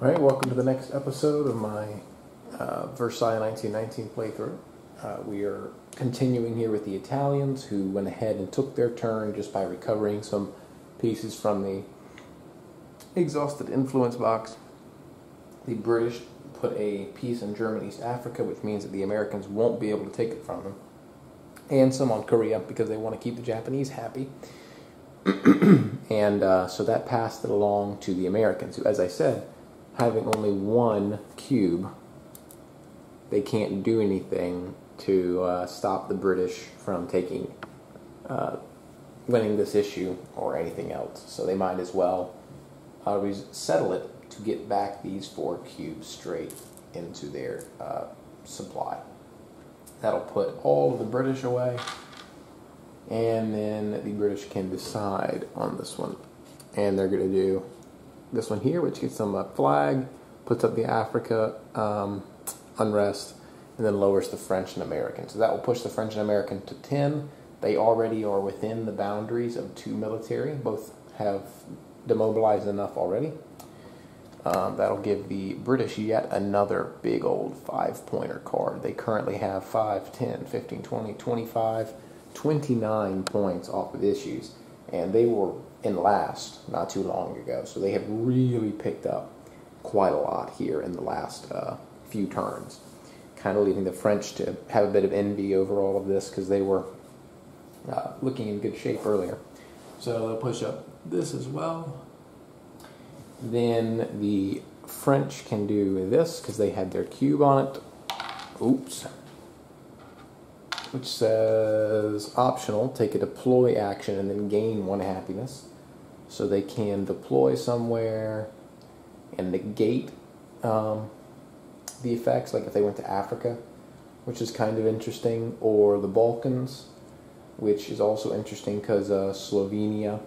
Alright, welcome to the next episode of my Versailles 1919 playthrough. We are continuing here with the Italians, who went ahead and took their turn just by recovering some pieces from the exhausted influence box. The British put a piece in German East Africa, which means that the Americans won't be able to take it from them. And some on Korea, because they want to keep the Japanese happy. And so that passed it along to the Americans, who, as I said, having only one cube, they can't do anything to stop the British from winning this issue or anything else. So they might as well settle it to get back these 4 cubes straight into their supply. That'll put all of the British away, and then the British can decide on this one. And they're going to do this one here, which gets them a flag, puts up the Africa unrest, and then lowers the French and American. So that will push the French and American to 10. They already are within the boundaries of 2 military. Both have demobilized enough already. That'll give the British yet another big old 5-pointer card. They currently have 5, 10, 15, 20, 25, 29 points off of issues. And they were in last not too long ago. So they have really picked up quite a lot here in the last few turns. Kind of leaving the French to have a bit of envy over all of this, because they were looking in good shape earlier. So they'll push up this as well. Then the French can do this, because they had their cube on it. Oops. Which says optional, take a deploy action and then gain 1 happiness. So they can deploy somewhere and negate the effects, like if they went to Africa, which is kind of interesting, or the Balkans, which is also interesting because Slovenia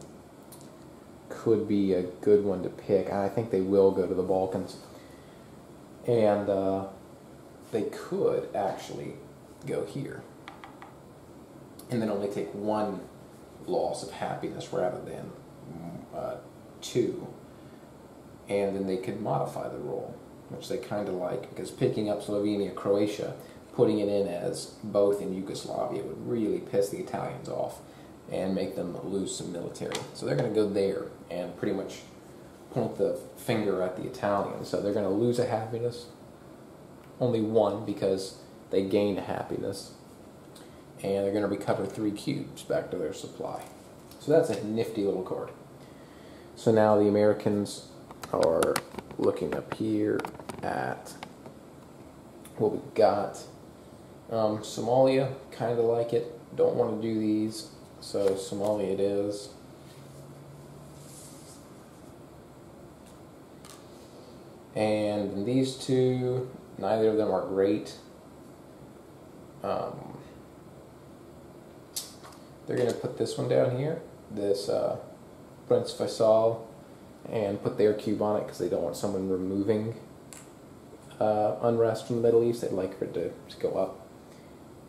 could be a good one to pick. I think they will go to the Balkans. And they could actually go here and then only take 1 loss of happiness rather than 2. And then they could modify the rule, which they kind of like, because picking up Slovenia, Croatia, putting it in as both in Yugoslavia would really piss the Italians off and make them lose some military. So they're going to go there and pretty much point the finger at the Italians. So they're going to lose a happiness, only 1, because they gained a happiness. And they're going to recover 3 cubes back to their supply. So that's a nifty little card. So now the Americans are looking up here at what we got. Somalia, kind of like it. Don't want to do these, so Somalia it is. And these 2, neither of them are great. They're going to put this one down here, this Prince Faisal, and put their cube on it because they don't want someone removing unrest from the Middle East. They'd like her to go up.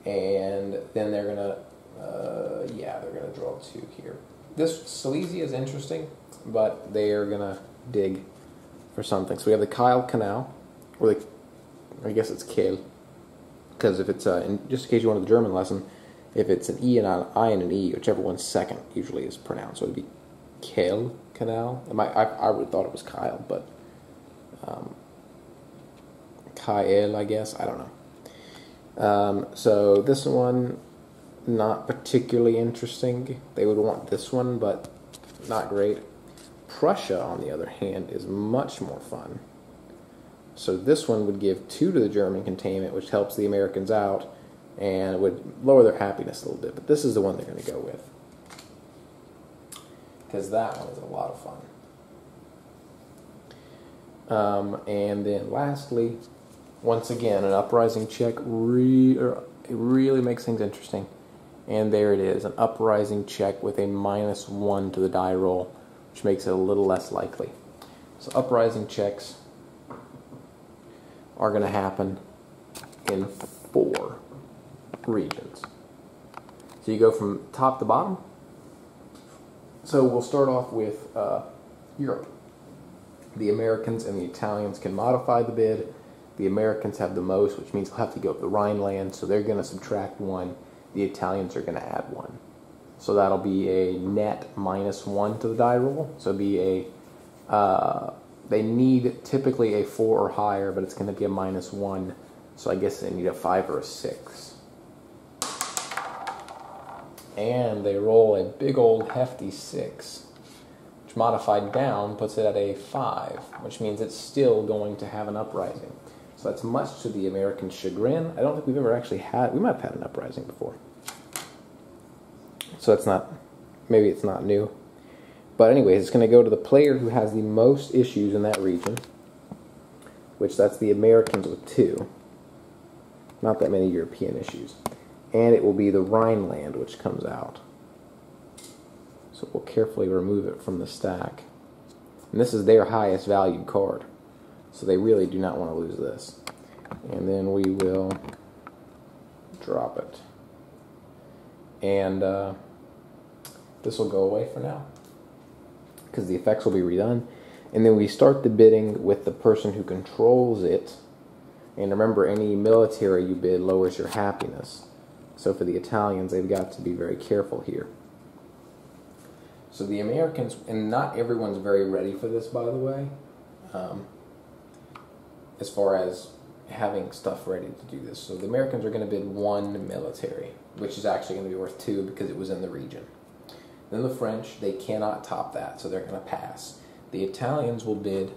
And then they're going to, they're going to draw 2 here. This Silesia is interesting, but they are going to dig for something. So we have the Kyle Canal, or I guess it's Kiel, because if it's, just in case you wanted the German lesson, if it's an E and an I and an E, whichever one's second usually is pronounced. So it would be Kiel Canal. I would have thought it was Kyle, but Kyle, I guess. I don't know. So this one, not particularly interesting. They would want this one, but not great. Prussia, on the other hand, is much more fun. So this one would give 2 to the German containment, which helps the Americans out, and it would lower their happiness a little bit. But this is the one they're going to go with, because that one is a lot of fun. And then lastly, once again, an uprising check really makes things interesting. And there it is, an uprising check with a -1 to the die roll, which makes it a little less likely. So uprising checks are going to happen in 4 regions. So you go from top to bottom. So we'll start off with Europe. The Americans and the Italians can modify the bid. The Americans have the most, which means they'll have to go up the Rhineland, so they're going to subtract 1. The Italians are going to add 1. So that'll be a net -1 to the die roll. So it'll be a, they need typically a 4 or higher, but it's going to be a -1. So I guess they need a 5 or a 6. And they roll a big old hefty 6, which modified down puts it at a 5, which means it's still going to have an uprising. So that's much to the American chagrin. I don't think we've ever actually had, we might have had an uprising before. So that's not, maybe it's not new. But anyways, it's going to go to the player who has the most issues in that region, which that's the Americans with 2. Not that many European issues. And it will be the Rhineland which comes out. So we'll carefully remove it from the stack. And this is their highest valued card. So they really do not want to lose this. And then we will drop it. And this will go away for now, because the effects will be redone. And then we start the bidding with the person who controls it. And remember, any military you bid lowers your happiness. So for the Italians, they've got to be very careful here. So the Americans, and not everyone's very ready for this, by the way, as far as having stuff ready to do this. So the Americans are going to bid 1 military, which is actually going to be worth 2 because it was in the region. Then the French, they cannot top that, so they're going to pass. The Italians will bid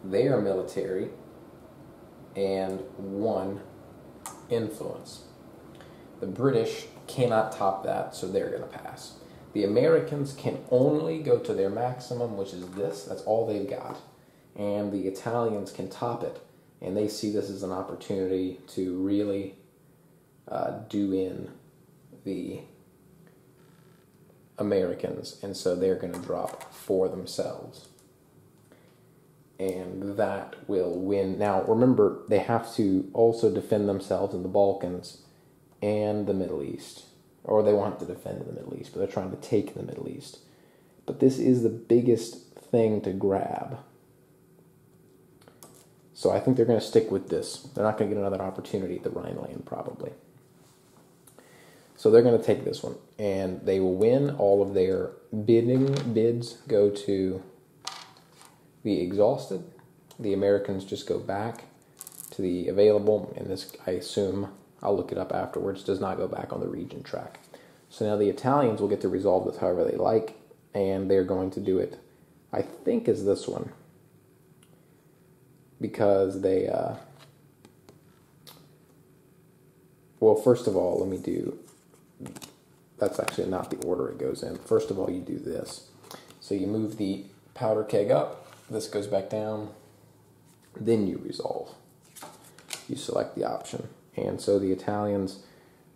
their military and 1 influence. The British cannot top that, so they're going to pass. The Americans can only go to their maximum, which is this. That's all they've got. And the Italians can top it. And they see this as an opportunity to really do in the Americans. And so they're going to drop for themselves. And that will win. Now, remember, they have to also defend themselves in the Balkans and the Middle East. Or they want to defend in the Middle East, but they're trying to take the Middle East. But this is the biggest thing to grab. So I think they're going to stick with this. They're not going to get another opportunity at the Rhineland, probably. So they're going to take this one. And they will win. All of their bids go to the exhausted. The Americans just go back to the available. And this, I assume, I'll look it up afterwards, does not go back on the region track. So now the Italians will get to resolve this however they like. And they're going to do it, I think, as this one. Because they, well, first of all, let me do, that's actually not the order it goes in. First of all, you do this. So you move the powder keg up, this goes back down, then you resolve. You select the option. And so the Italians,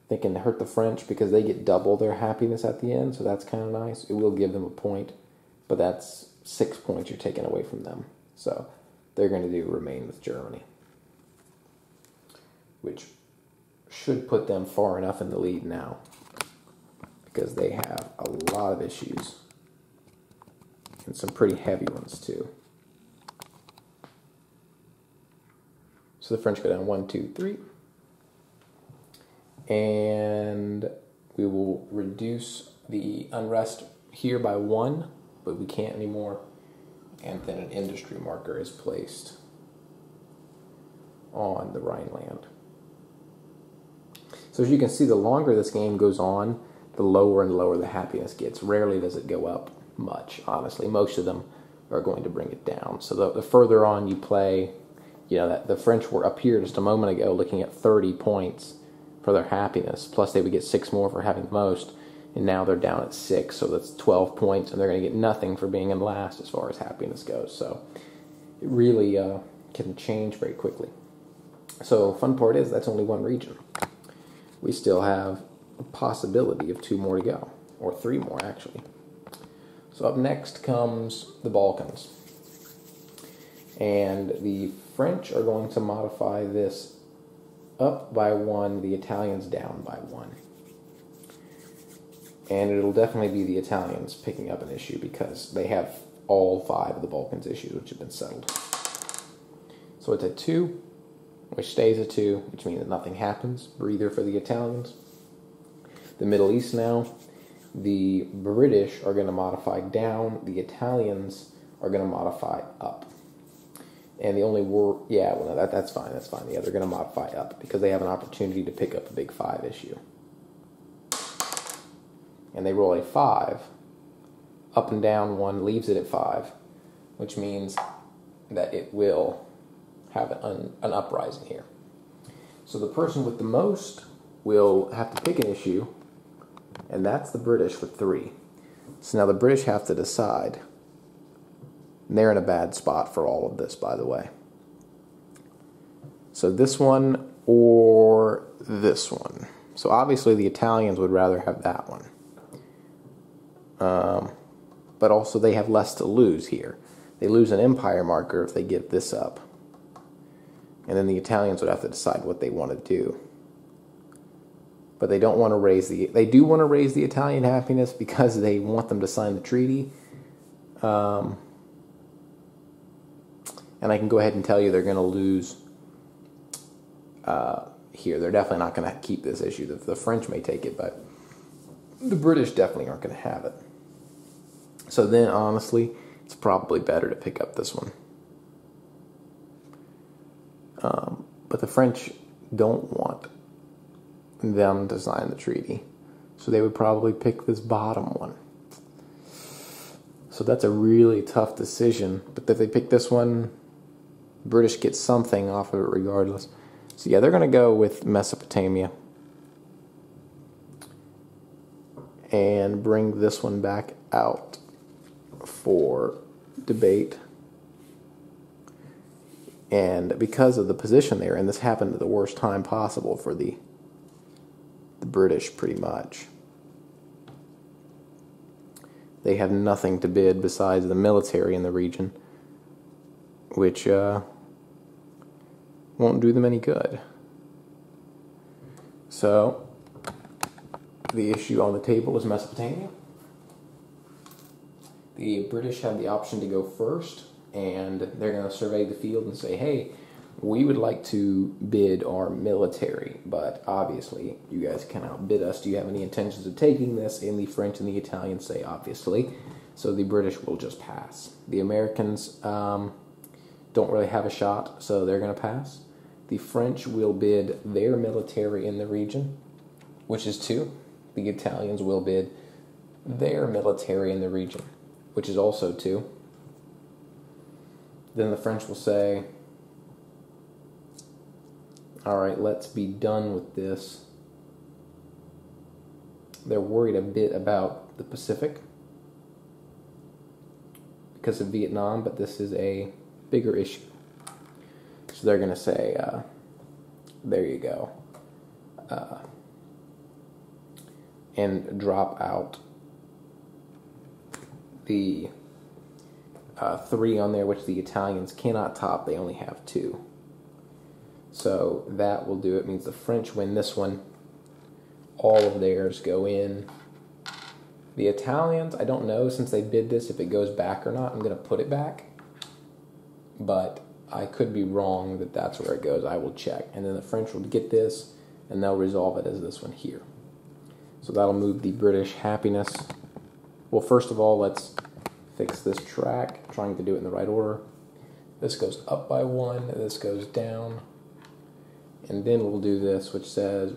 they can hurt the French because they get double their happiness at the end, so that's kind of nice. It will give them a point, but that's 6 points you're taking away from them. So they're going to do remain with Germany, which should put them far enough in the lead now because they have a lot of issues and some pretty heavy ones too. So the French go down 1, 2, 3. And we will reduce the unrest here by 1, but we can't anymore. And then an industry marker is placed on the Rhineland. So as you can see, the longer this game goes on, the lower and lower the happiness gets. Rarely does it go up much, honestly. Most of them are going to bring it down. So the further on you play, you know, that the French were up here just a moment ago looking at 30 points for their happiness, plus they would get 6 more for having the most, and now they're down at 6, so that's 12 points, and they're going to get nothing for being in last as far as happiness goes. So it really can change very quickly. So fun part is that's only 1 region. We still have a possibility of 2 more to go, or 3 more actually. So up next comes the Balkans, and the French are going to modify this up by 1, the Italians down by 1. And it'll definitely be the Italians picking up an issue because they have all 5 of the Balkans issues, which have been settled. So it's at 2, which stays at 2, which means that nothing happens. Breather for the Italians. The Middle East now, the British are going to modify down, the Italians are going to modify up. And the only that's fine. Yeah, they're going to modify up because they have an opportunity to pick up a big 5 issue. And they roll a 5, up and down 1 leaves it at 5, which means that it will have an uprising here. So the person with the most will have to pick an issue, and that's the British with 3. So now the British have to decide. And they're in a bad spot for all of this, by the way. So this one or this one. So obviously the Italians would rather have that one. But also they have less to lose here. They lose an empire marker if they give this up. And then the Italians would have to decide what they want to do. But they don't want to raise they do want to raise the Italian happiness because they want them to sign the treaty. And I can go ahead and tell you they're going to lose here. They're definitely not going to keep this issue. The French may take it, but the British definitely aren't going to have it. So then, honestly, it's probably better to pick up this one. But the French don't want them to sign the treaty. So they would probably pick this bottom one. So that's a really tough decision. But if they pick this one, British get something off of it regardless. So yeah, they're going to go with Mesopotamia. And bring this one back out for debate. And because of the position they're in, this happened at the worst time possible for the British, pretty much. They have nothing to bid besides the military in the region, which won't do them any good. So, the issue on the table is Mesopotamia. The British have the option to go first, and they're going to survey the field and say, hey, we would like to bid our military, but obviously you guys can outbid us. Do you have any intentions of taking this? And the French and the Italians say, obviously. So the British will just pass. The Americans don't really have a shot, so they're going to pass. The French will bid their military in the region, which is 2. The Italians will bid their military in the region, which is also 2. Then the French will say, all right, let's be done with this. They're worried a bit about the Pacific because of Vietnam, but this is a bigger issue. So they're going to say, there you go. And drop out the 3 on there, which the Italians cannot top. They only have 2. So that will do it. It means the French win this one. All of theirs go in. The Italians, I don't know, since they bid this, if it goes back or not. I'm going to put it back. But I could be wrong that that's where it goes. I will check. And then the French will get this, and they'll resolve it as this one here. So that'll move the British happiness. Well, first of all, let's fix this track, trying to do it in the right order. This goes up by 1, this goes down. And then we'll do this, which says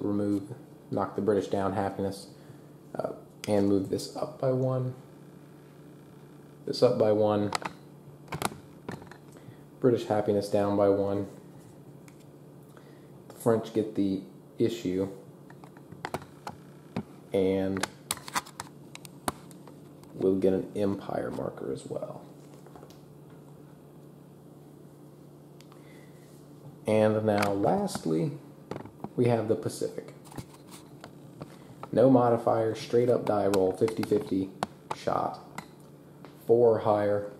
knock the British down, happiness, and move this up by 1. This up by 1. British happiness down by 1. The French get the issue, and we'll get an empire marker as well. And now, lastly, we have the Pacific. No modifier, straight up die roll, 50-50 shot, 4 or higher,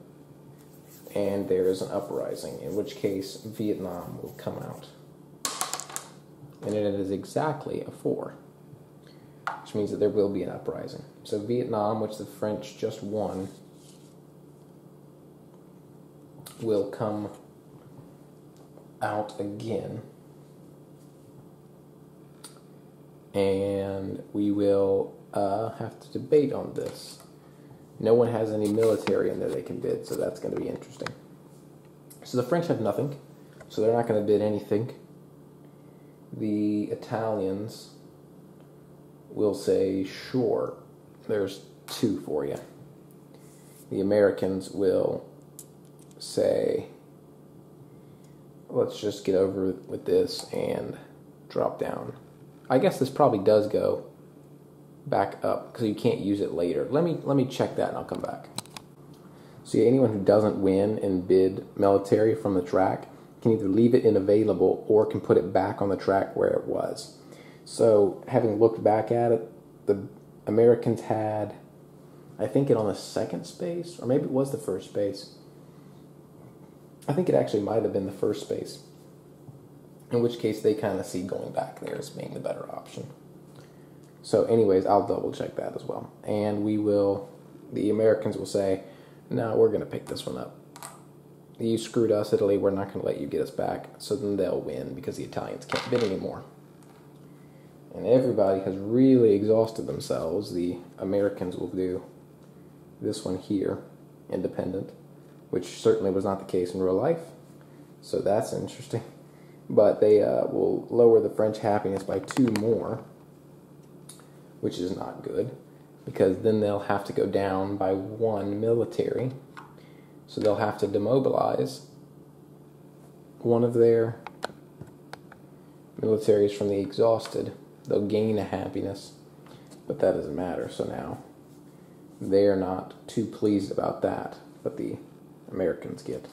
and there is an uprising, in which case Vietnam will come out. And it is exactly a 4, which means that there will be an uprising. So Vietnam, which the French just won, will come out again, and we will have to debate on this. No one has any military in there they can bid, so that's going to be interesting. So the French have nothing, so they're not going to bid anything. The Italians will say, sure, there's 2 for you. The Americans will say, let's just get over with this and drop down. I guess this probably does go back up because you can't use it later. Let me check that and I'll come back. So yeah, anyone who doesn't win and bid military from the track can either leave it unavailable or can put it back on the track where it was. So having looked back at it, the Americans had, I think, it on the 2nd space, or maybe it was the 1st space. I think it actually might have been the 1st space, in which case they kind of see going back there as being the better option. So anyways, I'll double check that as well. And the Americans will say, no, we're going to pick this one up. You screwed us, Italy, we're not going to let you get us back. So then they'll win because the Italians can't bid anymore. And everybody has really exhausted themselves. The Americans will do this one here, independent, which certainly was not the case in real life. So that's interesting. But they will lower the French happiness by 2 more, which is not good, because then they'll have to go down by 1 military. So they'll have to demobilize one of their militaries from the exhausted. They'll gain a happiness, but that doesn't matter. So now they're not too pleased about that, but the Americans get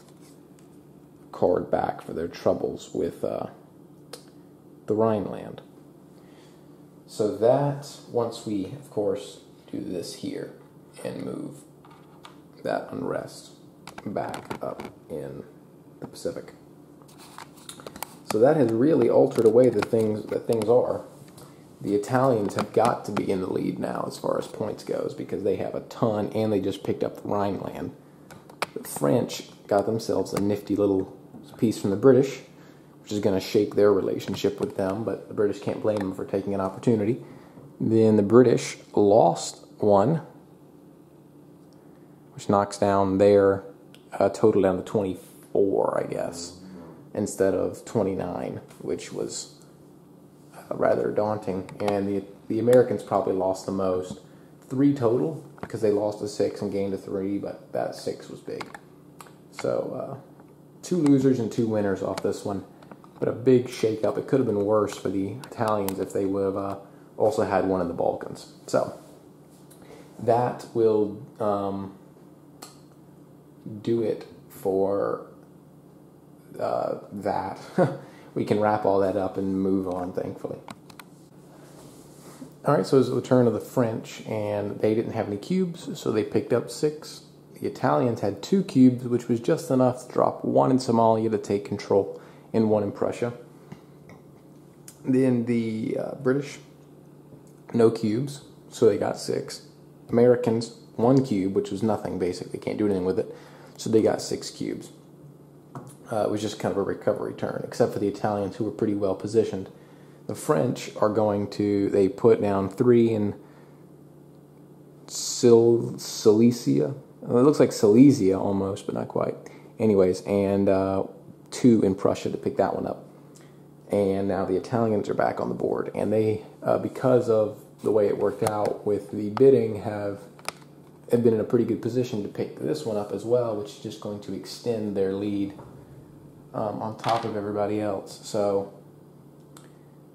a card back for their troubles with the Rhineland. So that, once we, of course, do this here and move that unrest back up in the Pacific. So that has really altered away that things are. The Italians have got to be in the lead now as far as points goes because they have a ton and they just picked up the Rhineland. The French got themselves a nifty little piece from the British, which is going to shake their relationship with them, but the British can't blame them for taking an opportunity. Then the British lost 1, which knocks down their total down to 24, I guess, instead of 29, which was rather daunting. And the Americans probably lost the most, 3 total, because they lost a 6 and gained a 3, but that 6 was big. So 2 losers and 2 winners off this one, but a big shake-up. It could have been worse for the Italians if they would have also had one in the Balkans. So that will do it for that. We can wrap all that up and move on, thankfully. Alright, so it was the turn of the French, and they didn't have any cubes, so they picked up 6. The Italians had 2 cubes, which was just enough to drop 1 in Somalia to take control, and 1 in Prussia. Then the British, no cubes, so they got 6. Americans, 1 cube, which was nothing, basically, can't do anything with it, so they got 6 cubes. It was just kind of a recovery turn, except for the Italians, who were pretty well positioned. The French are going to, they put down 3 in Silesia. It looks like Silesia almost, but not quite. Anyways, and 2 in Prussia to pick that one up. And now the Italians are back on the board. And they, because of the way it worked out with the bidding, have been in a pretty good position to pick this one up as well, which is just going to extend their lead on top of everybody else. So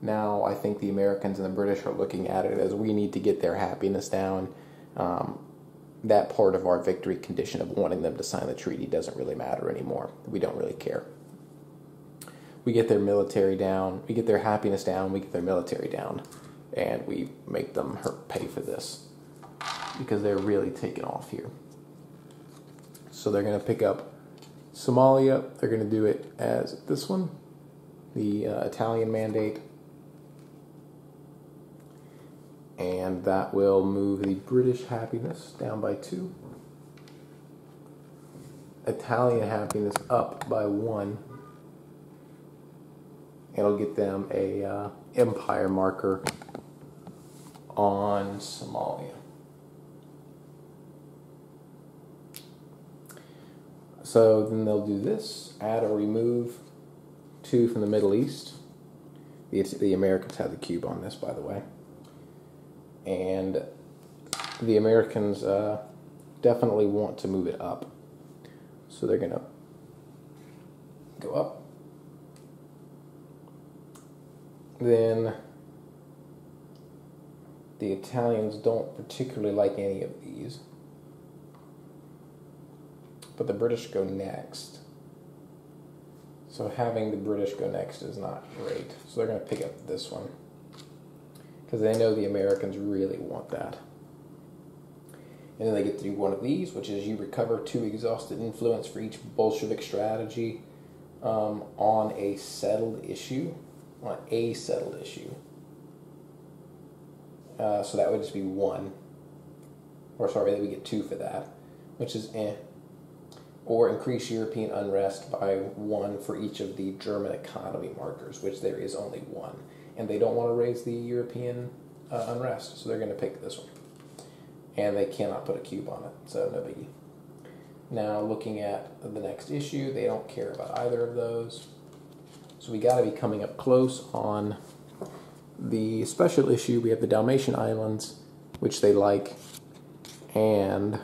now I think the Americans and the British are looking at it as we need to get their happiness down. That part of our victory condition of wanting them to sign the treaty doesn't really matter anymore. We don't really care. We get their military down, we get their happiness down, we get their military down, and we make them pay for this because they're really taking off here. So they're going to pick up Somalia. They're going to do it as this one, the Italian mandate. And that will move the British happiness down by 2. Italian happiness up by 1. It'll get them a empire marker on Somalia. So then they'll do this, add or remove 2 from the Middle East. The Americans have the cube on this, by the way. And the Americans definitely want to move it up. So they're going to go up. Then the Italians don't particularly like any of these. But the British go next. So having the British go next is not great. So they're going to pick up this one. Because they know the Americans really want that. And then they get to do one of these, which is you recover 2 exhausted influence for each Bolshevik strategy on a settled issue. On a settled issue. So that would just be 1. Or sorry, we get 2 for that. Which is Or increase European unrest by 1 for each of the German economy markers, which there is only 1. And they don't want to raise the European unrest, so they're going to pick this one. And they cannot put a cube on it, so no biggie. Now, looking at the next issue, they don't care about either of those. So we got to be coming up close on the special issue. We have the Dalmatian Islands, which they like, and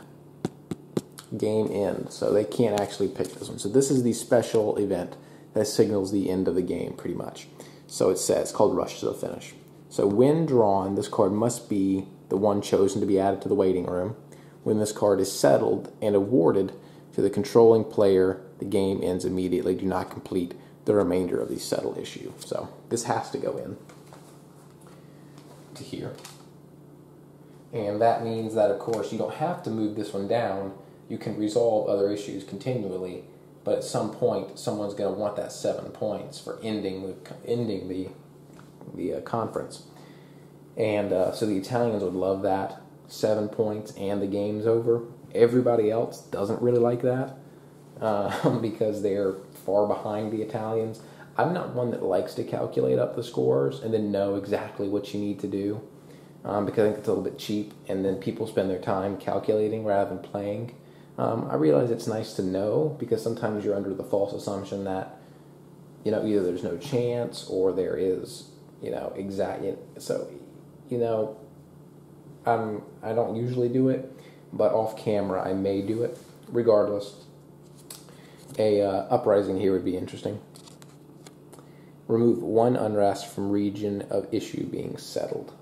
game end. So they can't actually pick this one. So this is the special event that signals the end of the game, pretty much. So it says, it's called Rush to the Finish. So when drawn, this card must be the one chosen to be added to the waiting room. When this card is settled and awarded to the controlling player, the game ends immediately. Do not complete the remainder of the settled issue. So this has to go in to here. And that means that, of course, you don't have to move this one down. You can resolve other issues continually, but at some point, someone's going to want that 7 points for ending the conference. And so the Italians would love that, 7 points, and the game's over. Everybody else doesn't really like that because they're far behind the Italians. I'm not one that likes to calculate up the scores and then know exactly what you need to do because I think it's a little bit cheap, and then people spend their time calculating rather than playing. I realize it's nice to know because sometimes you're under the false assumption that, either there's no chance or there is, exact. So, I don't usually do it, but off camera I may do it. Regardless, a uprising here would be interesting. Remove 1 unrest from region of issue being settled,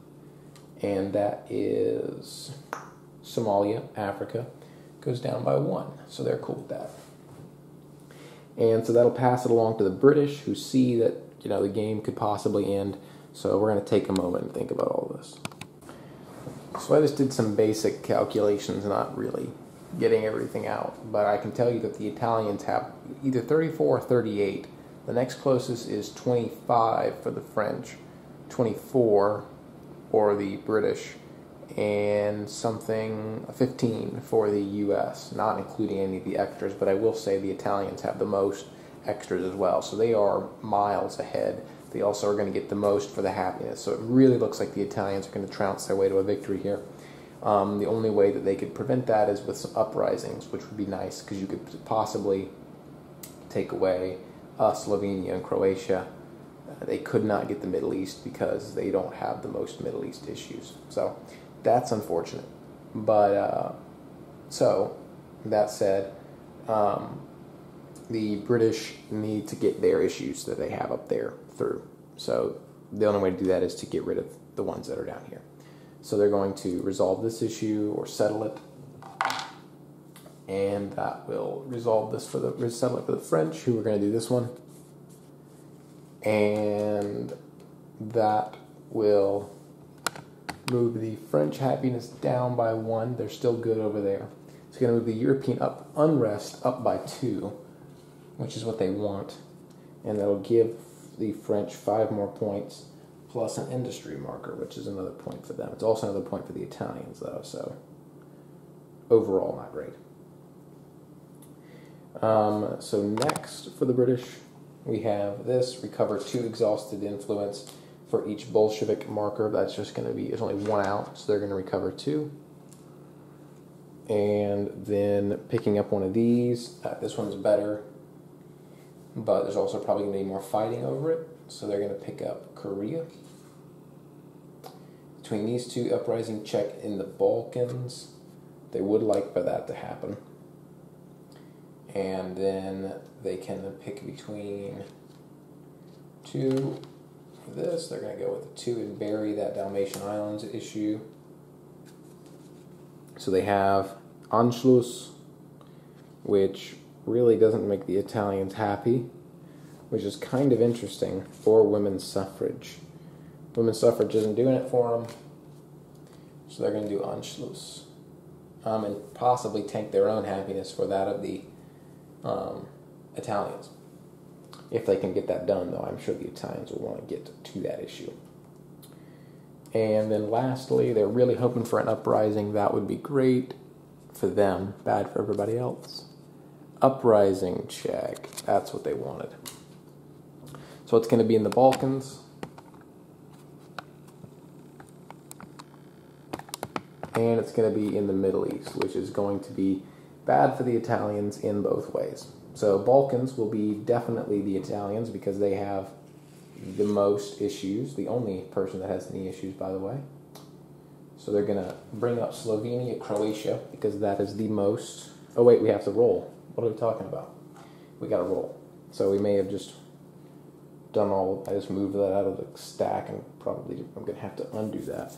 and that is Somalia, Africa. Goes down by 1, so they're cool with that. And so that'll pass it along to the British, who see that the game could possibly end. So we're going to take a moment and think about all this. So I just did some basic calculations, not really getting everything out, but I can tell you that the Italians have either 34 or 38. The next closest is 25 for the French, 24 for the British, and 15 for the U.S., not including any of the extras, but I will say the Italians have the most extras as well, so they are miles ahead. They also are going to get the most for the happiness, so it really looks like the Italians are going to trounce their way to a victory here. The only way that they could prevent that is with some uprisings, which would be nice, because you could possibly take away Slovenia and Croatia. They could not get the Middle East because they don't have the most Middle East issues. So that's unfortunate. But, so, that said, the British need to get their issues that they have up there through. So the only way to do that is to get rid of the ones that are down here. So they're going to resolve this issue or settle it. And that will settle it for the French, who are going to do this one. And that will move the French happiness down by 1. They're still good over there. It's going to move the European unrest up by 2, which is what they want. And that'll give the French 5 more points, plus an industry marker, which is another point for them. It's also another point for the Italians, though, so overall not great. So next for the British, we have this: recover 2 exhausted influence for each Bolshevik marker. That's just going to be, there's only 1 out, so they're going to recover 2. And then picking up one of these, this one's better, but there's also probably going to be more fighting over it, so they're going to pick up Korea. Between these 2, uprising check in the Balkans. They would like for that to happen. And then they can pick between 2 for this. They're going to go with the 2 and bury that Dalmatian Islands issue. So they have Anschluss, which really doesn't make the Italians happy, which is kind of interesting for women's suffrage. Women's suffrage isn't doing it for them, so they're going to do Anschluss. And possibly tank their own happiness for that of the Italians. If they can get that done, though, I'm sure the Italians will want to get to that issue. And then lastly, they're really hoping for an uprising. That would be great for them, bad for everybody else. Uprising check, that's what they wanted. So it's going to be in the Balkans. And it's going to be in the Middle East, which is going to be bad for the Italians in both ways. So Balkans will be definitely the Italians because they have the most issues. The only person that has any issues, by the way. So they're going to bring up Slovenia, Croatia, because that is the most... Oh, wait, we have to roll. What are we talking about? We got to roll. So we may have just done all... I just moved that out of the stack, and probably I'm going to have to undo that.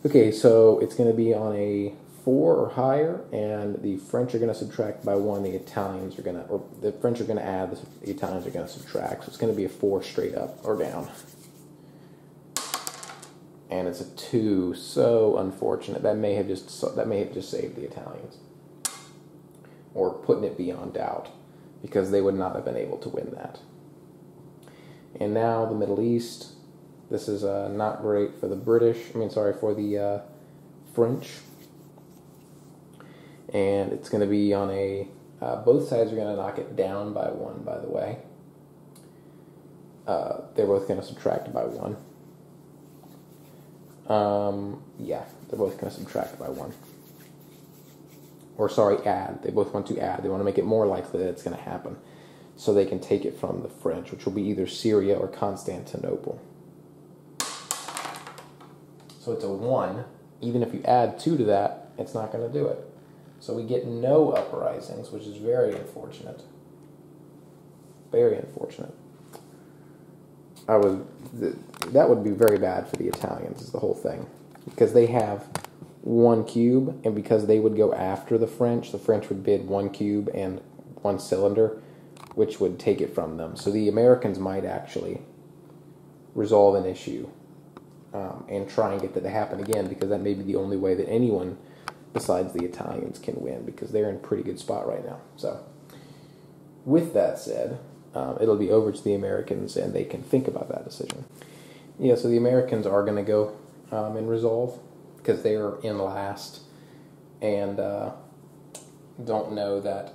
Okay, so it's going to be on a 4 or higher, and the French are going to subtract by 1, the Italians are going to, or the French are going to add, the Italians are going to subtract, so it's going to be a 4 straight up or down. And it's a 2, so unfortunate. That may have just saved the Italians, or putting it beyond doubt, because they would not have been able to win that. And now the Middle East. This is not great for the British. For the French. And it's going to be on a... both sides are going to knock it down by 1, by the way. They're both going to subtract by 1. Yeah, they're both going to subtract by 1. Or, sorry, add. They both want to add. They want to make it more likely that it's going to happen. So they can take it from the French, which will be either Syria or Constantinople. So it's a 1. Even if you add 2 to that, it's not going to do it. So we get no uprisings, which is very unfortunate. Very unfortunate. That would be very bad for the Italians, is the whole thing. Because they have 1 cube, and because they would go after the French would bid 1 cube and 1 cylinder, which would take it from them. So the Americans might actually resolve an issue. And try and get that to happen again, because that may be the only way that anyone besides the Italians can win, because they're in a pretty good spot right now. So, with that said, it'll be over to the Americans, and they can think about that decision. Yeah, so the Americans are going to go and resolve, because they are in last, and don't know that,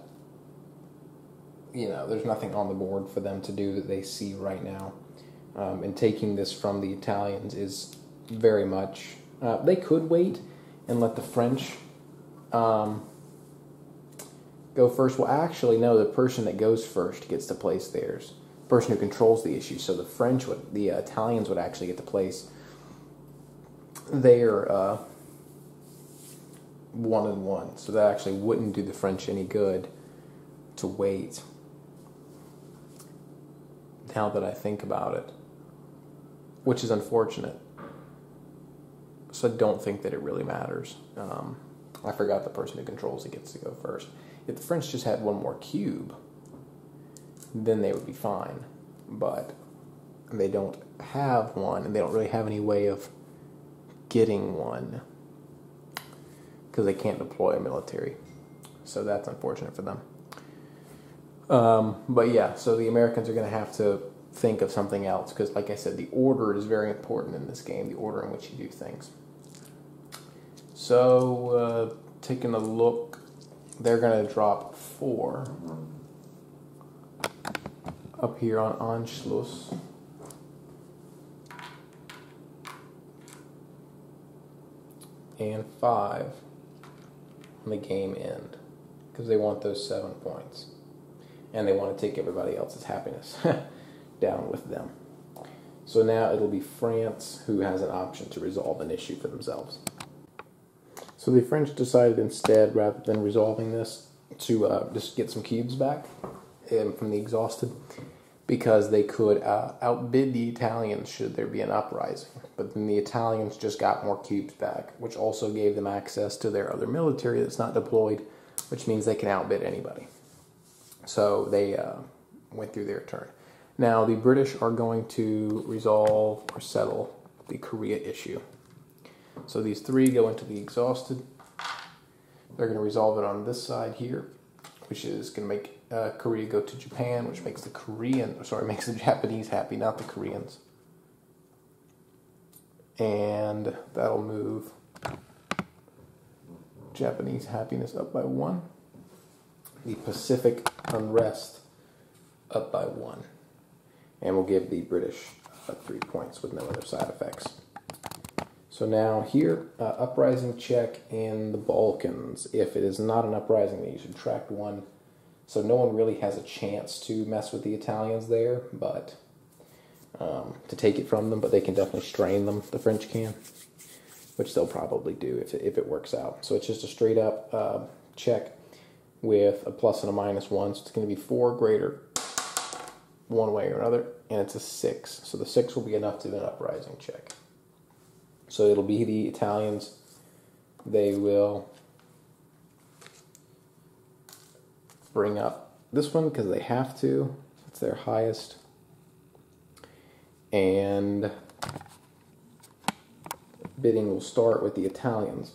there's nothing on the board for them to do that they see right now. And taking this from the Italians is very much... they could wait and let the French go first. Well, actually, no, the person that goes first gets to place theirs. The person who controls the issue. So the Italians would actually get to place their 1 and 1. So that actually wouldn't do the French any good to wait. Now that I think about it. Which is unfortunate. So I don't think that it really matters. I forgot the person who controls it gets to go first. If the French just had 1 more cube, then they would be fine. But they don't have 1, and they don't really have any way of getting 1, because they can't deploy a military. So that's unfortunate for them. But yeah, so the Americans are going to have to think of something else, because like I said, the order is very important in this game, the order in which you do things. So taking a look, they're going to drop 4. up here on Anschluss. And 5 on the game end, because they want those 7 points. And they want to take everybody else's happiness down with them. So now it'll be France who has an option to resolve an issue for themselves. So the French decided instead, rather than resolving this, to just get some cubes back from the exhausted, because they could outbid the Italians should there be an uprising. But then the Italians just got more cubes back, which also gave them access to their other military that's not deployed, which means they can outbid anybody. So they went through their turn. Now the British are going to resolve or settle the Korea issue. So these 3 go into the exhausted. They're going to resolve it on this side here, which is going to make Korea go to Japan, which makes makes the Japanese happy, not the Koreans. And that'll move Japanese happiness up by 1. The Pacific unrest up by 1. And we'll give the British 3 points with no other side effects. So now here, uprising check in the Balkans. If it is not an uprising, then you subtract 1. So no one really has a chance to mess with the Italians there, but to take it from them, but they can definitely strain them, the French can, which they'll probably do if it works out. So it's just a straight up check with a plus and a minus 1, so it's going to be 4 greater one way or another, and it's a 6. So the 6 will be enough to do an uprising check. So it'll be the Italians. They will bring up this one because they have to. It's their highest. And bidding will start with the Italians,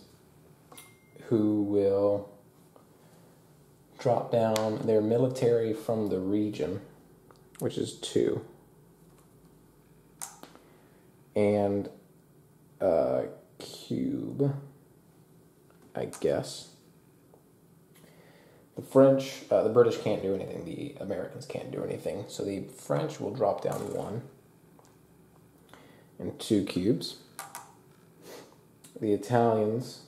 who will drop down their military from the region, which is 2, and cube, I guess. The French, the British can't do anything, the Americans can't do anything, so the French will drop down 1 and 2 cubes. The Italians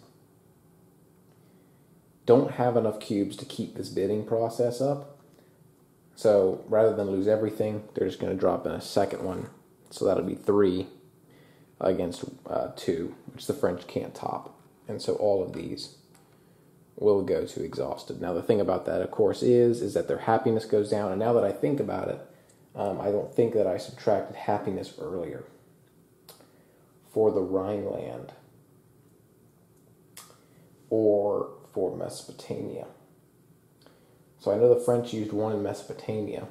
don't have enough cubes to keep this bidding process up, so rather than lose everything, they're just going to drop in a second one, so that'll be 3 against 2, which the French can't top. And so all of these will go to exhausted. Now the thing about that, of course, is that their happiness goes down. And now that I think about it, I don't think that I subtracted happiness earlier for the Rhineland or for Mesopotamia. So I know the French used 1 in Mesopotamia,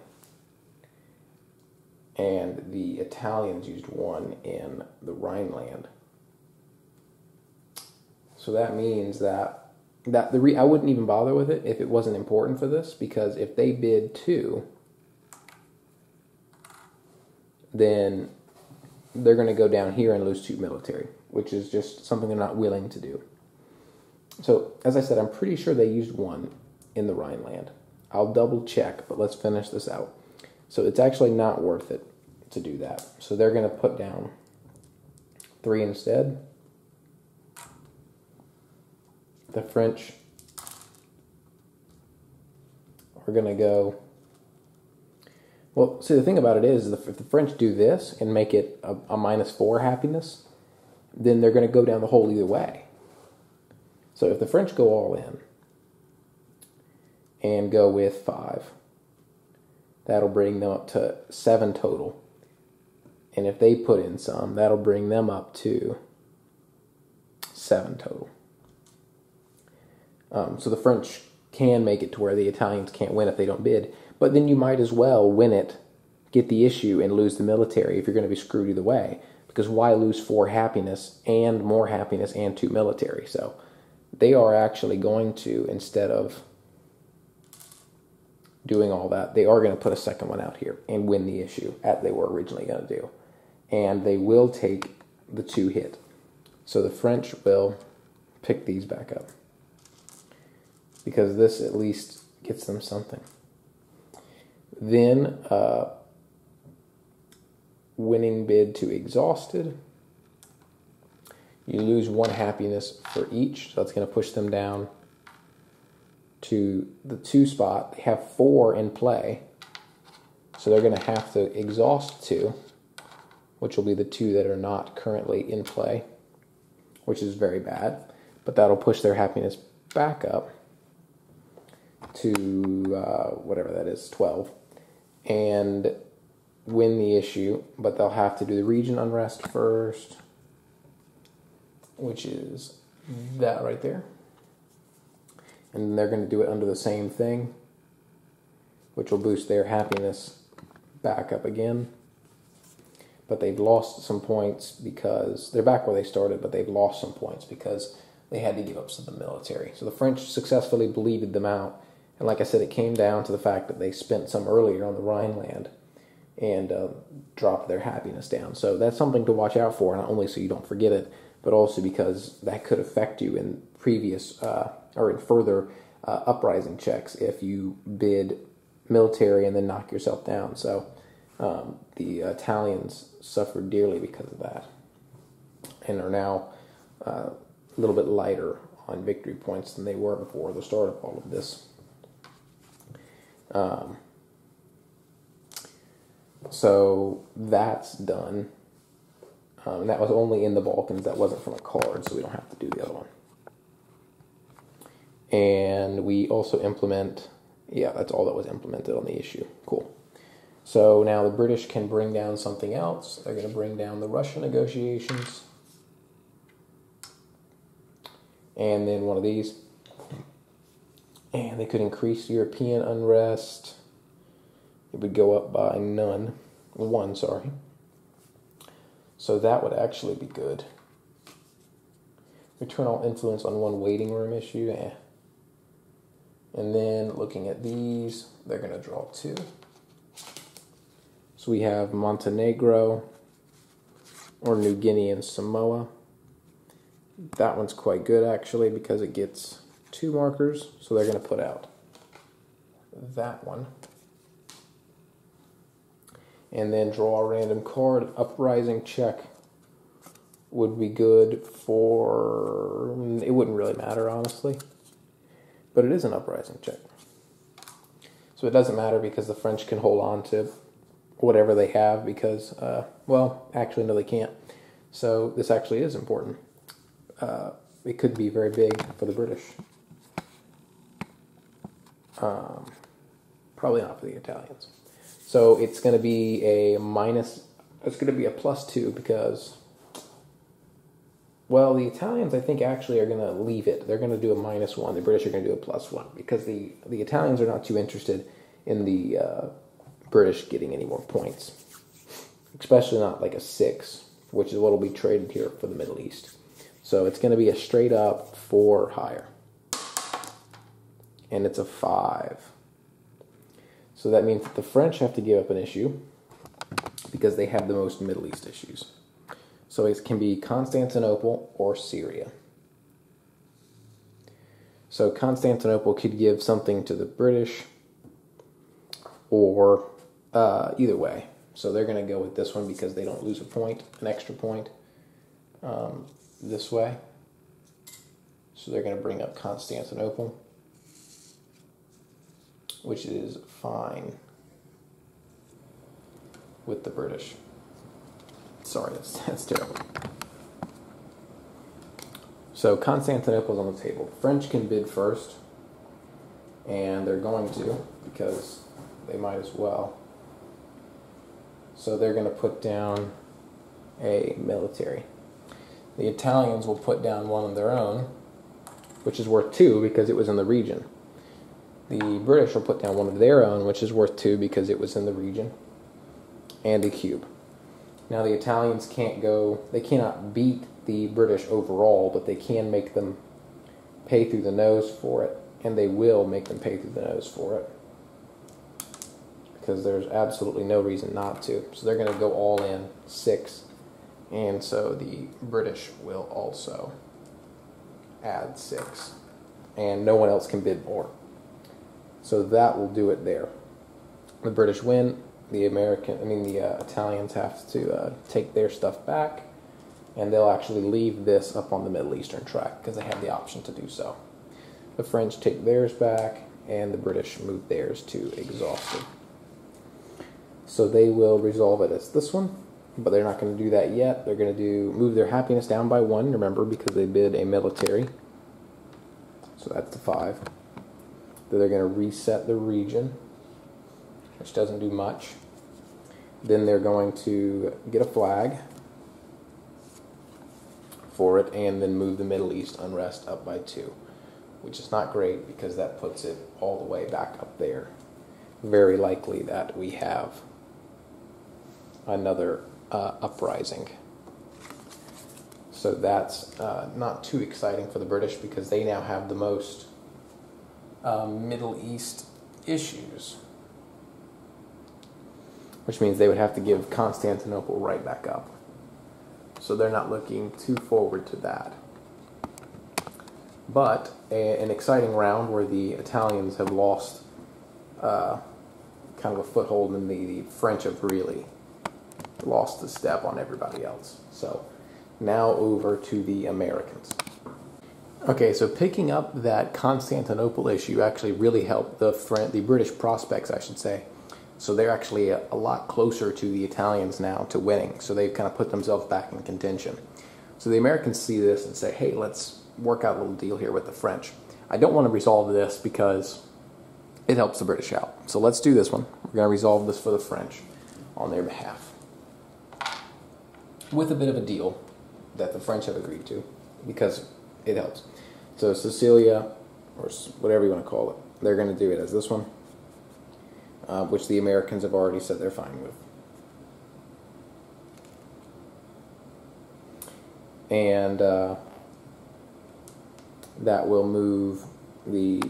and the Italians used 1 in the Rhineland. So that means that I wouldn't even bother with it if it wasn't important for this, because if they bid 2, then they're going to go down here and lose 2 military, which is just something they're not willing to do. So, as I said, I'm pretty sure they used 1 in the Rhineland. I'll double check, but let's finish this out. So it's actually not worth it to do that. So they're going to put down 3 instead. The French are going to go... Well, see, the thing about it is, if the French do this and make it a minus 4 happiness, then they're going to go down the hole either way. So if the French go all in and go with 5, that'll bring them up to 7 total. And if they put in some, that'll bring them up to 7 total. So the French can make it to where the Italians can't win if they don't bid. But then you might as well win it, get the issue, and lose the military if you're going to be screwed either way. Because why lose 4 happiness and more happiness and 2 military? So they are actually going to, instead of doing all that, they are going to put a second one out here and win the issue, as they were originally going to do. And they will take the 2 hit. So the French will pick these back up, because this at least gets them something. Then winning bid to exhausted. You lose 1 happiness for each, so that's going to push them down to the 2 spot. They have 4 in play, so they're going to have to exhaust 2, which will be the 2 that are not currently in play, which is very bad. But that'll push their happiness back up to whatever that is, 12, and win the issue. But they'll have to do the region unrest first, which is that right there. And they're going to do it under the same thing, which will boost their happiness back up again. But they've lost some points because they're back where they started, but they've lost some points because they had to give up some of the military. So the French successfully bleeded them out. And like I said, it came down to the fact that they spent some earlier on the Rhineland and dropped their happiness down. So that's something to watch out for, not only so you don't forget it, but also because that could affect you in previous or in further uprising checks if you bid military and then knock yourself down. So the Italians suffered dearly because of that and are now a little bit lighter on victory points than they were before the start of all of this. So that's done. And that was only in the Balkans. That wasn't from a card, so we don't have to do the other one. And we also implement, yeah, that's all that was implemented on the issue. Cool. So now the British can bring down something else. They're going to bring down the Russia negotiations. And then one of these. And they could increase European unrest. It would go up by 1, sorry. So that would actually be good. Return all influence on 1 waiting room issue. And then looking at these, they're going to draw 2. So we have Montenegro or New Guinea and Samoa. That one's quite good actually because it gets 2 markers. So they're going to put out that one. And then draw a random card. Uprising check would be good for... It wouldn't really matter, honestly. But it is an uprising check. So it doesn't matter because the French can hold on to whatever they have because, well, actually, no, they can't. So this actually is important. It could be very big for the British. Probably not for the Italians. So it's going to be a minus, it's going to be a +2 because, well, the Italians, I think, actually are going to leave it. They're going to do a -1. The British are going to do a +1 because the Italians are not too interested in the British getting any more points, especially not like a 6, which is what will be traded here for the Middle East. So it's going to be a straight up 4 or higher. And it's a 5. So that means that the French have to give up an issue because they have the most Middle East issues. So it can be Constantinople or Syria. So Constantinople could give something to the British or either way. So they're going to go with this one because they don't lose a point, an extra point, this way. So they're going to bring up Constantinople, which is fine with the British. Sorry, that's terrible. So Constantinople's on the table. The French can bid first, and they're going to because they might as well. So they're going to put down a military. The Italians will put down one of their own, which is worth 2 because it was in the region. The British will put down one of their own, which is worth 2 because it was in the region, and a cube. Now the Italians they cannot beat the British overall, but they can make them pay through the nose for it, and they will make them pay through the nose for it because there's absolutely no reason not to. So they're going to go all in 6, and so the British will also add 6, and no one else can bid more. So that will do it there. The British win. the Italians have to take their stuff back, and they'll actually leave this up on the Middle Eastern track because they have the option to do so. The French take theirs back, and the British move theirs to exhausted. So they will resolve it as this one, but they're not going to do that yet. They're going to move their happiness down by 1, remember, because they bid a military. So that's the 5. Then they're going to reset the region, which doesn't do much. Then they're going to get a flag for it, and then move the Middle East unrest up by 2, which is not great because that puts it all the way back up there. Very likely that we have another uprising. So that's not too exciting for the British because they now have the most Middle East issues, which means they would have to give Constantinople right back up. So they're not looking too forward to that. But an exciting round where the Italians have lost kind of a foothold, and the French have really lost the step on everybody else. So now over to the Americans. Okay, so picking up that Constantinople issue actually really helped the British prospects, I should say. So they're actually a lot closer to the Italians now to winning. So they've kind of put themselves back in contention. So the Americans see this and say, hey, let's work out a little deal here with the French. I don't want to resolve this because it helps the British out. So let's do this one. We're going to resolve this for the French on their behalf, with a bit of a deal that the French have agreed to because it helps. So Sicilia, or whatever you want to call it, they're going to do it as this one, which the Americans have already said they're fine with. And that will move the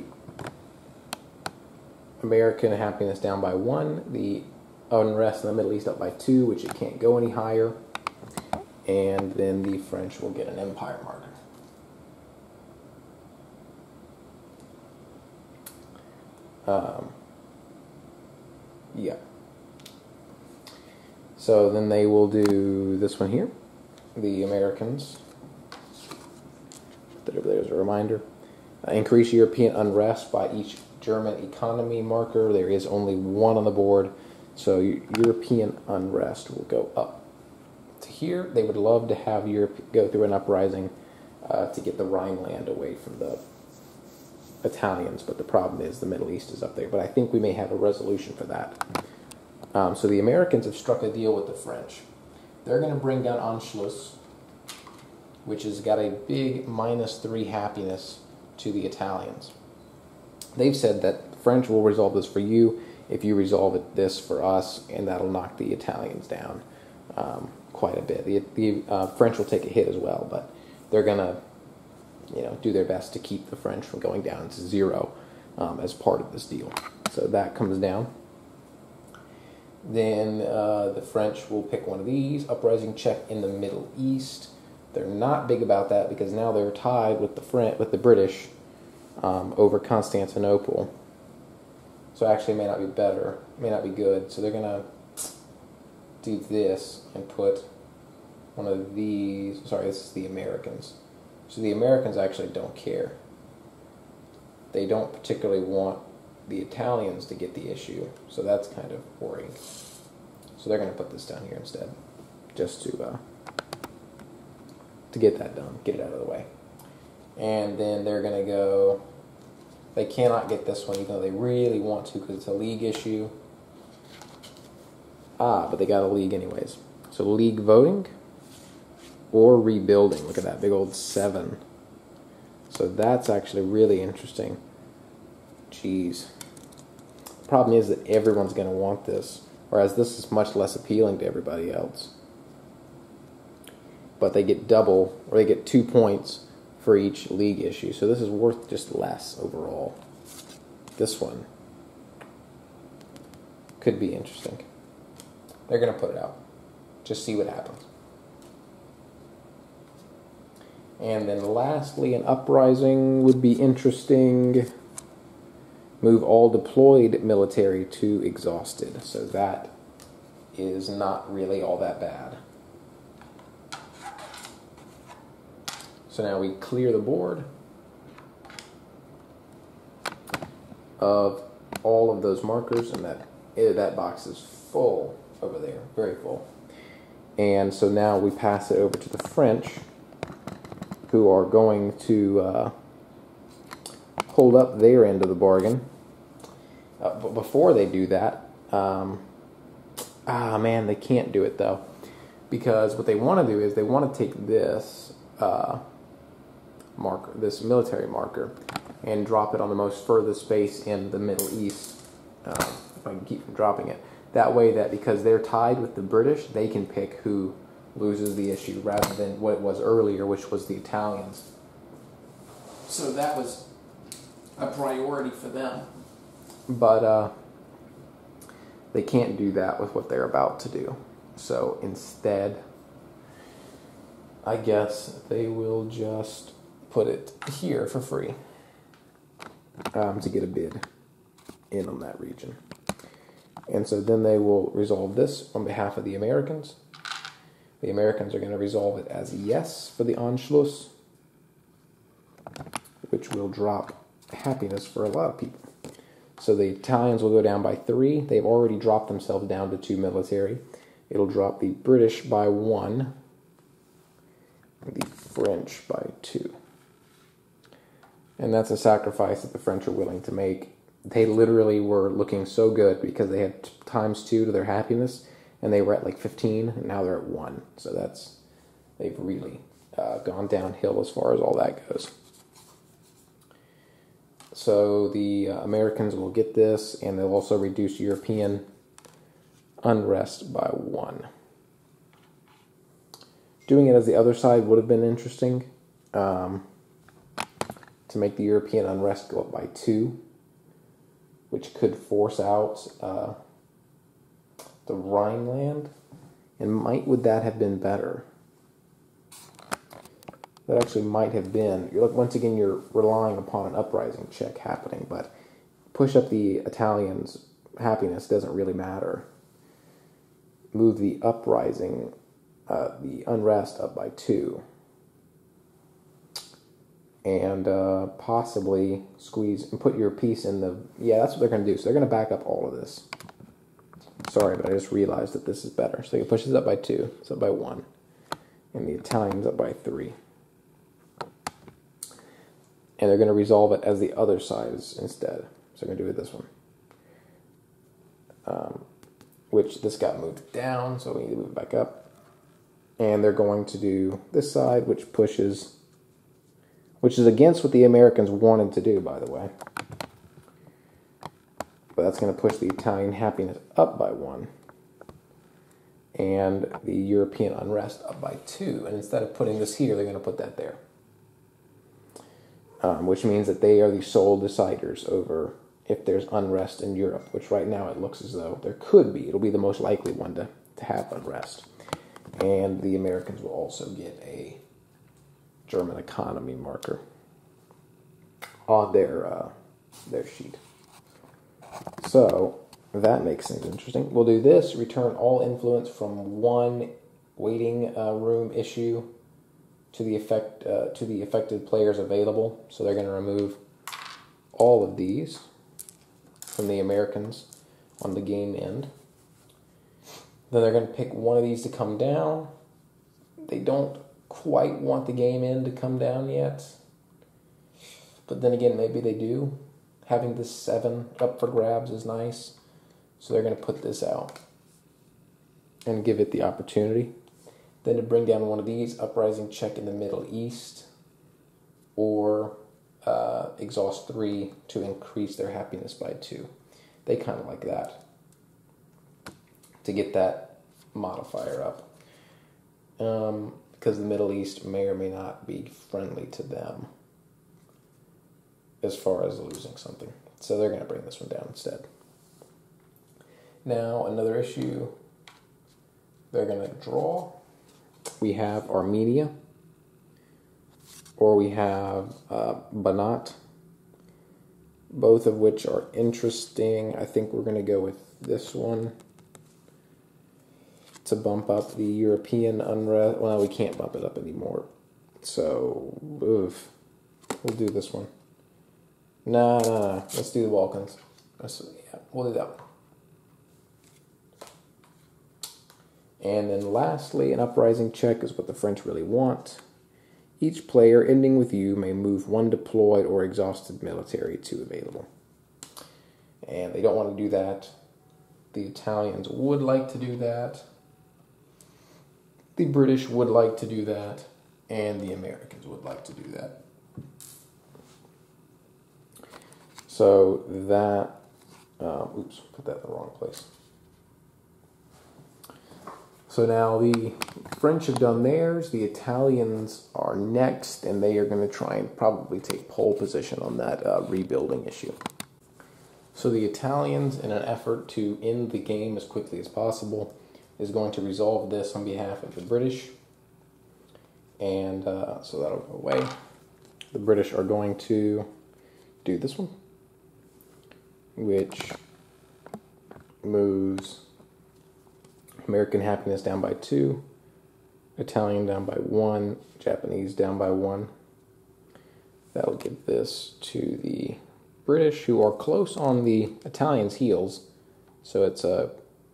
American happiness down by 1, the unrest in the Middle East up by 2, which it can't go any higher, and then the French will get an empire marker. Yeah. So then they will do this one here. The Americans, that over there as a reminder, increase European unrest by each German economy marker. There is only 1 on the board, so European unrest will go up to here. They would love to have Europe go through an uprising to get the Rhineland away from the Italians, but the problem is the Middle East is up there. But I think we may have a resolution for that. So the Americans have struck a deal with the French. They're going to bring down Anschluss, which has got a big -3 happiness to the Italians. They've said that the French will resolve this for you if you resolve this for us, and that'll knock the Italians down quite a bit. The French will take a hit as well, but they're going to do their best to keep the French from going down to 0 as part of this deal. So that comes down. Then the French will pick one of these, uprising check in the Middle East. They're not big about that because now they're tied with the British over Constantinople. So actually it may not be better, may not be good. So they're going to do this and put one of these. Sorry, this is the Americans. So the Americans actually don't care. They don't particularly want the Italians to get the issue, so that's kind of worrying. So they're going to put this down here instead, just to get that done, get it out of the way. And then they're going to go, they cannot get this one, even though they really want to, because it's a league issue. But they got a league anyways. So league voting or rebuilding. Look at that big old 7. So that's actually really interesting. Jeez. The problem is that everyone's going to want this, whereas this is much less appealing to everybody else. But they get double, or they get 2 points for each league issue. So this is worth just less overall. This one could be interesting. They're going to put it out. Just see what happens. And then lastly, an uprising would be interesting. Move all deployed military to exhausted. So that is not really all that bad. So now we clear the board of all of those markers, and that box is full over there, very full. And so now we pass it over to the French, who are going to hold up their end of the bargain. But before they do that, man, they can't do it though, because what they want to do is they want to take this marker, this military marker, and drop it on the most furthest space in the Middle East. If I can keep from dropping it. That way, that because they're tied with the British, they can pick who loses the issue rather than what it was earlier, which was the Italians. So that was a priority for them. But they can't do that with what they're about to do. So instead, I guess they will just put it here for free to get a bid in on that region. And so then they will resolve this on behalf of the Americans. The Americans are going to resolve it as yes for the Anschluss, which will drop happiness for a lot of people. So the Italians will go down by 3. They've already dropped themselves down to 2 military. It'll drop the British by 1, and the French by 2. And that's a sacrifice that the French are willing to make. They literally were looking so good because they had ×2 to their happiness, and they were at like 15, and now they're at 1. So they've really gone downhill as far as all that goes. So the Americans will get this, and they'll also reduce European unrest by 1. Doing it as the other side would have been interesting, to make the European unrest go up by 2. Which could force out the Rhineland, and would that have been better? That actually might have been. Once again, you're relying upon an uprising check happening, but push up the Italians' happiness doesn't really matter. Move the uprising, the unrest up by 2. And possibly squeeze and put your piece in the... Yeah, that's what they're going to do. So they're going to back up all of this. Sorry, but I just realized that this is better. So you push this up by 2. It's up by 1. And the Italians up by 3. And they're going to resolve it as the other side is instead. So they're going to do it this one. Which this got moved down, so we need to move it back up. And they're going to do this side, which pushes... Which is against what the Americans wanted to do, by the way. But that's going to push the Italian happiness up by 1. And the European unrest up by 2. And instead of putting this here, they're going to put that there. Which means that they are the sole deciders over if there's unrest in Europe. Which right now it looks as though there could be. It'll be the most likely one to have unrest. And the Americans will also get a German economy marker on their sheet. So that makes things interesting. We'll do this: return all influence from 1 waiting room issue to the affected players available. So they're going to remove all of these from the Americans on the game end. Then they're going to pick one of these to come down. They don't quite want the game end to come down yet, but then again, maybe they do. Having this 7 up for grabs is nice, so they're going to put this out and give it the opportunity. Then to bring down one of these, uprising check in the Middle East, or exhaust 3 to increase their happiness by 2. They kind of like that, to get that modifier up. Because the Middle East may or may not be friendly to them as far as losing something. So they're going to bring this one down instead. Now, another issue they're going to draw. We have Armenia, or we have Banat, both of which are interesting. I think we're going to go with this one. to bump up the European unrest. Well, we can't bump it up anymore. So, oof. We'll do this one. Nah. Let's do the Balkans. Yeah, we'll do that one. And then lastly, an uprising check is what the French really want. Each player ending with you may move one deployed or exhausted military to available. And they don't want to do that. The Italians would like to do that. The British would like to do that. And the Americans would like to do that. So that, oops, put that in the wrong place. So now the French have done theirs, the Italians are next, and they are going to try and probably take pole position on that rebuilding issue. So the Italians, in an effort to end the game as quickly as possible, is going to resolve this on behalf of the British. And so that'll go away. The British are going to do this one, which moves American happiness down by 2, Italian down by 1, Japanese down by 1. That'll give this to the British, who are close on the Italians' heels. So it's a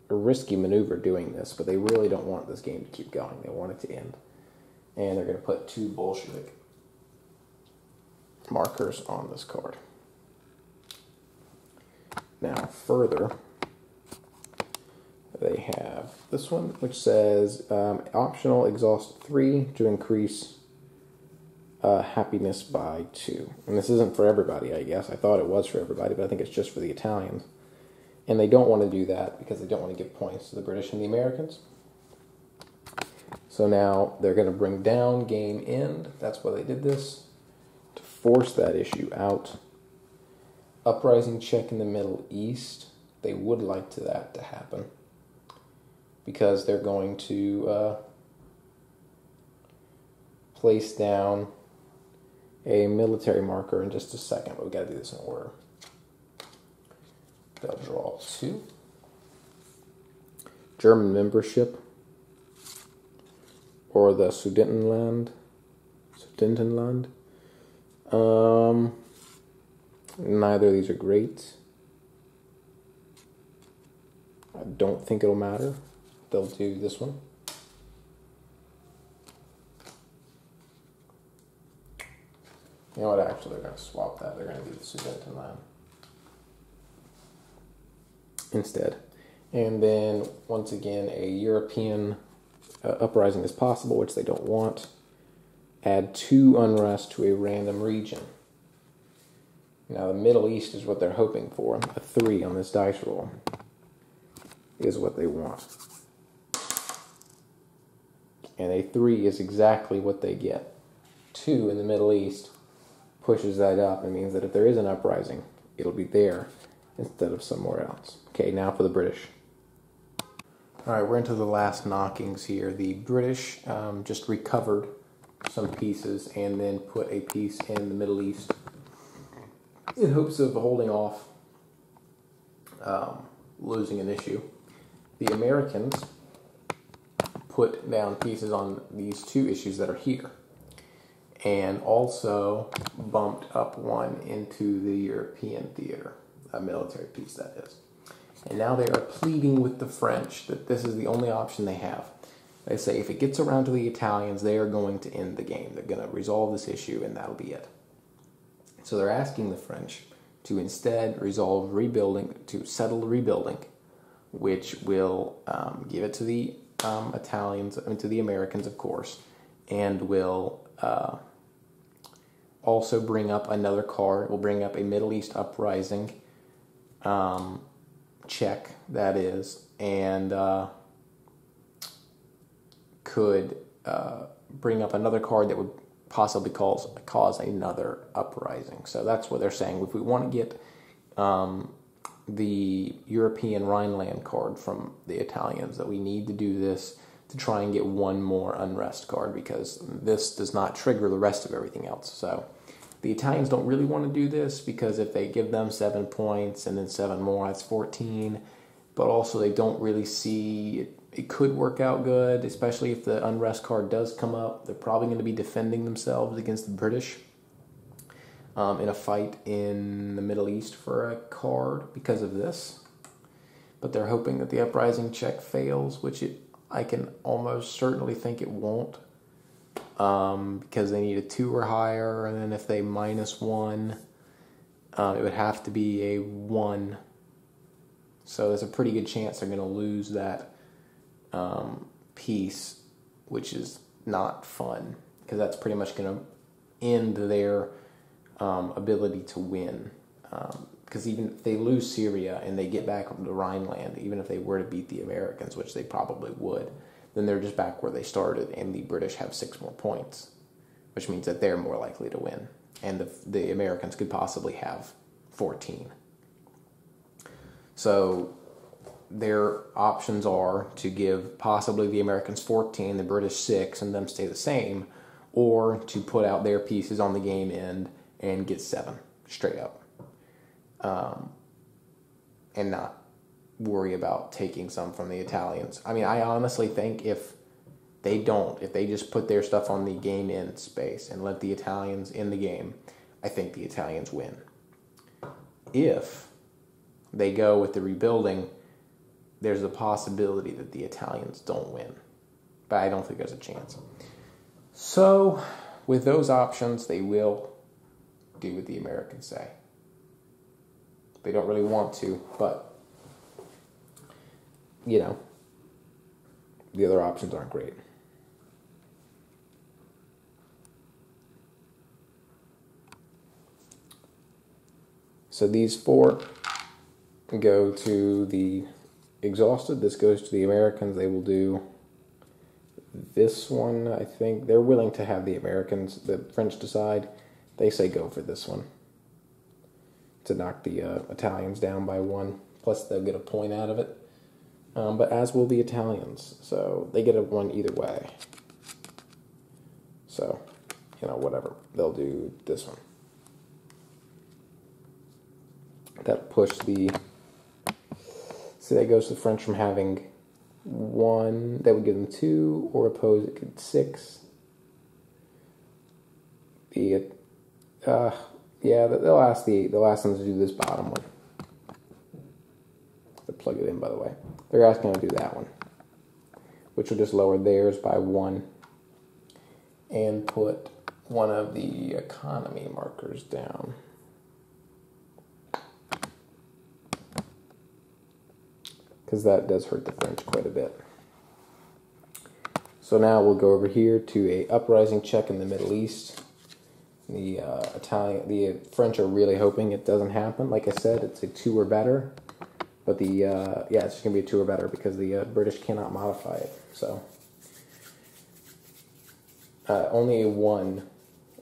risky maneuver doing this, but they really don't want this game to keep going. They want it to end. And they're going to put 2 Bolshevik markers on this card. Now, further, they have this one, which says optional exhaust 3 to increase happiness by 2. And this isn't for everybody, I guess. I thought it was for everybody, but I think it's just for the Italians. And they don't want to do that because they don't want to give points to the British and the Americans. So now they're going to bring down game end. That's why they did this, to force that issue out. Uprising check in the Middle East. They would like that to happen, because they're going to place down a military marker in just a second. But we've got to do this in order. They'll draw 2. German membership, or the Sudetenland. Neither of these are great. I don't think it'll matter. They'll do this one. You know what, actually, they're going to swap that. They're going to do the Sudetenland instead. And then, once again, a European uprising is possible, which they don't want. Add 2 unrest to a random region. Now, the Middle East is what they're hoping for. A 3 on this dice roll is what they want. And a 3 is exactly what they get. 2 in the Middle East pushes that up. It means that if there is an uprising, it'll be there instead of somewhere else. Okay, now for the British. All right, we're into the last knockings here. The British just recovered some pieces and then put a piece in the Middle East in hopes of holding off losing an issue. The Americans put down pieces on these 2 issues that are here, and also bumped up 1 into the European theater, a military piece that is. And now they are pleading with the French that this is the only option they have. They say if it gets around to the Italians, they are going to end the game. They're going to resolve this issue, and that'll be it. So they're asking the French to instead resolve rebuilding, to settle rebuilding, which will give it to the Italians, I mean to the Americans, of course, and will also bring up another card. Will bring up a Middle East uprising check, that is, and could bring up another card that would possibly cause another uprising. So that's what they're saying. If we want to get the European Rhineland card from the Italians, that we need to do this to try and get 1 more unrest card, because this does not trigger the rest of everything else. So the Italians don't really want to do this, because if they give them 7 points and then 7 more, that's 14. But also they don't really see it could work out good, especially if the unrest card does come up. They're probably going to be defending themselves against the British in a fight in the Middle East for a card because of this. But they're hoping that the uprising check fails, which I can almost certainly think it won't, because they need a 2 or higher, and then if they -1, it would have to be a 1. So there's a pretty good chance they're going to lose that piece, which is not fun, because that's pretty much going to end their ability to win. Because even if they lose Syria and they get back to Rhineland, even if they were to beat the Americans, which they probably would, then they're just back where they started, and the British have 6 more points, which means that they're more likely to win, and the Americans could possibly have 14. So their options are to give possibly the Americans 14, the British 6, and them stay the same, or to put out their pieces on the game end and get 7 straight up. And not worry about taking some from the Italians. I mean, I honestly think if they just put their stuff on the game end space and let the Italians in the game, I think the Italians win. If they go with the rebuilding, there's a possibility that the Italians don't win. But I don't think there's a chance. So, with those options, they will do what the Americans say. They don't really want to, but, you know, the other options aren't great. So these 4 go to the exhausted. This goes to the Americans. They will do this one, I think. They're willing to have the Americans, the French decide. They say go for this one to knock the Italians down by 1. Plus, they'll get a point out of it. But as will the Italians. So they get a 1 either way. So, you know, whatever. They'll do this one. That push the... So that goes to the French from having 1. That would give them 2, or oppose it could 6. Yeah, they'll ask them to do this bottom one. To plug it in, by the way. They're asking them to do that one, which will just lower theirs by 1 and put one of the economy markers down. Because that does hurt the French quite a bit. So now we'll go over here to a uprising check in the Middle East. The French are really hoping it doesn't happen. Like I said, it's a 2 or better, but it's just gonna be a 2 or better because the British cannot modify it. So only a 1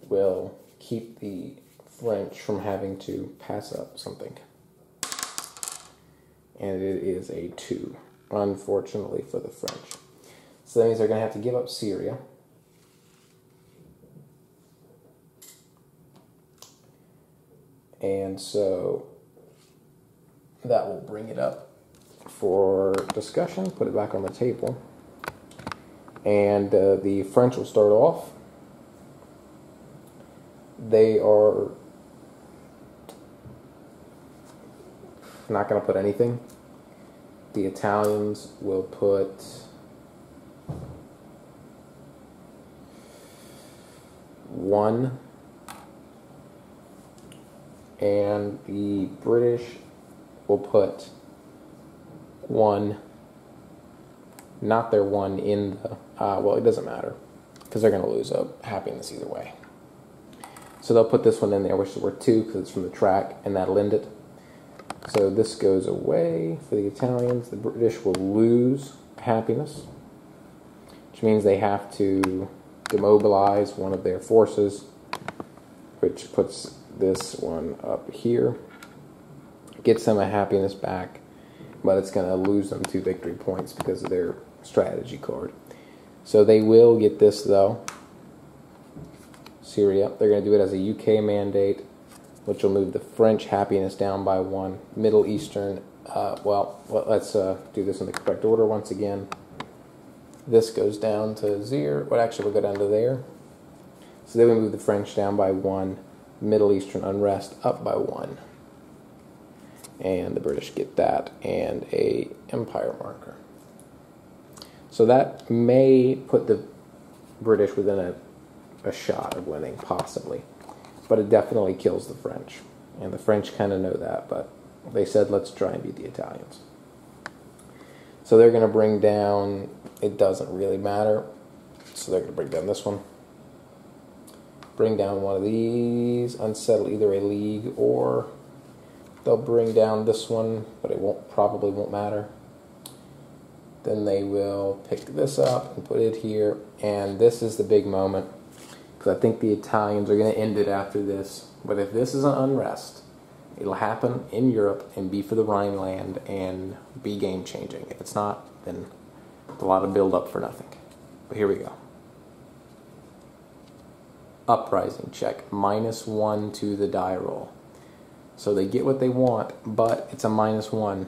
will keep the French from having to pass up something, and it is a 2, unfortunately for the French. So that means they're gonna have to give up Syria. And so that will bring it up for discussion, put it back on the table. And the French will start off. They are not going to put anything. The Italians will put one. And the British will put 1, not their 1 in the, well, it doesn't matter, because they're going to lose a happiness either way. So they'll put this one in there, which is worth 2, because it's from the track, and that'll end it. So this goes away for the Italians. The British will lose happiness, which means they have to demobilize one of their forces, which puts this one up here, gets them a happiness back, but it's going to lose them 2 victory points because of their strategy card. So they will get this, though. Syria, they're going to do it as a UK mandate, which will move the French happiness down by 1. Middle Eastern, let's do this in the correct order once again. This goes down to 0. Well, actually, we'll go down to there. So then we move the French down by 1. Middle Eastern unrest up by 1. And the British get that and a empire marker. So that may put the British within a shot of winning, possibly. But it definitely kills the French. And the French kind of know that, but they said, let's try and beat the Italians. So they're going to bring down, it doesn't really matter. So they're going to bring down this one. Bring down one of these, unsettle either a league, or they'll bring down this one, but it probably won't matter. Then they will pick this up and put it here, and this is the big moment, because I think the Italians are going to end it after this. But if this is an unrest, it'll happen in Europe and be for the Rhineland and be game-changing. If it's not, then a lot of build-up for nothing. But here we go. Uprising check, -1 to the die roll. So they get what they want, but it's a -1.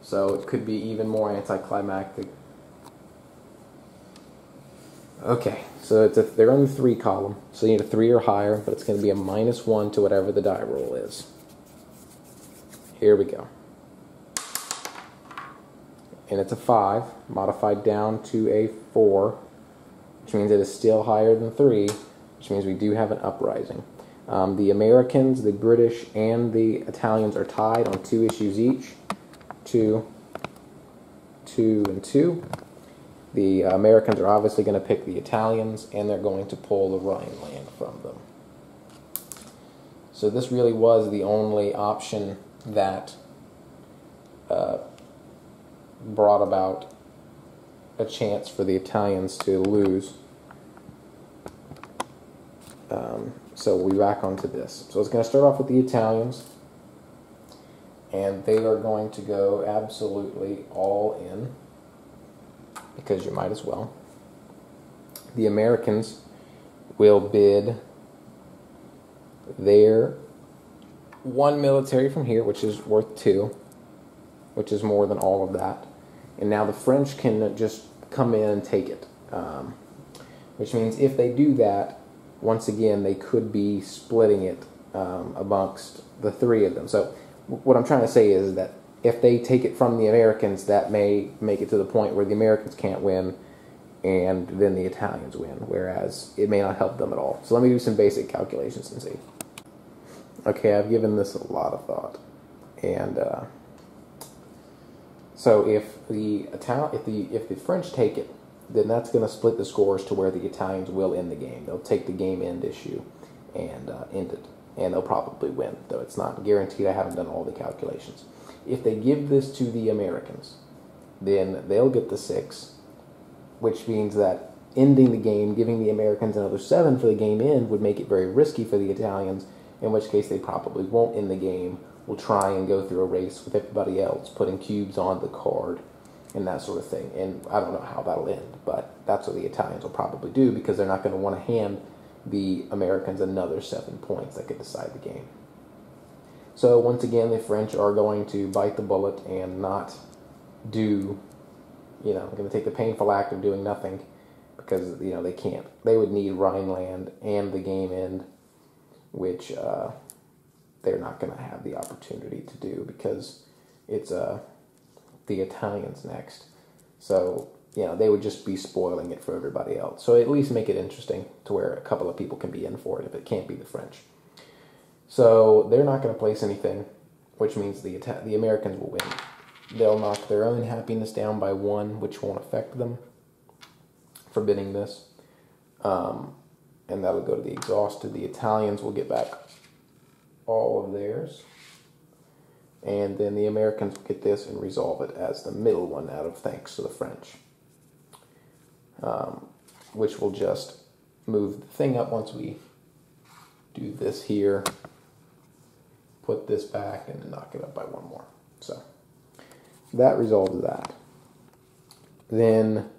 So it could be even more anticlimactic. Okay, so they're on the 3 column, so you need a 3 or higher, but it's going to be a -1 to whatever the die roll is. Here we go. And it's a 5, modified down to a 4, which means it is still higher than 3, which means we do have an uprising. The Americans, the British, and the Italians are tied on 2 issues each. 2, 2, and 2. The Americans are obviously going to pick the Italians, and they're going to pull the Rhineland from them. So this really was the only option that brought about a chance for the Italians to lose. So we'll be back onto this. So it's going to start off with the Italians, and they are going to go absolutely all in, because you might as well. The Americans will bid their 1 military from here, which is worth 2, which is more than all of that. And now the French can just come in and take it, which means if they do that, once again, they could be splitting it amongst the 3 of them. So what I'm trying to say is that if they take it from the Americans, that may make it to the point where the Americans can't win, and then the Italians win, whereas it may not help them at all. So let me do some basic calculations and see. Okay, I've given this a lot of thought, and so if the French take it, then that's going to split the scores to where the Italians will end the game. They'll take the game end issue and end it, and they'll probably win, though it's not guaranteed. I haven't done all the calculations. If they give this to the Americans, then they'll get the 6, which means that ending the game, giving the Americans another 7 for the game end, would make it very risky for the Italians, in which case they probably won't end the game. Will try and go through a race with everybody else, putting cubes on the card and that sort of thing. And I don't know how that'll end, but that's what the Italians will probably do, because they're not going to want to hand the Americans another 7 points that could decide the game. So once again, the French are going to bite the bullet and not do, going to take the painful act of doing nothing, because, they can't. They would need Rhineland and the game end, which they're not going to have the opportunity to do, because it's the Italians next. So, they would just be spoiling it for everybody else. So at least make it interesting to where a couple of people can be in for it if it can't be the French. So they're not going to place anything, which means the Americans will win. They'll knock their own happiness down by 1, which won't affect them for bidding this. And that'll go to the exhausted. The Italians will get back all of theirs. And then the Americans will get this and resolve it as the middle one out of thanks to the French. Which will just move the thing up once we do this here. Put this back and then knock it up by 1 more. So that resolves that. Then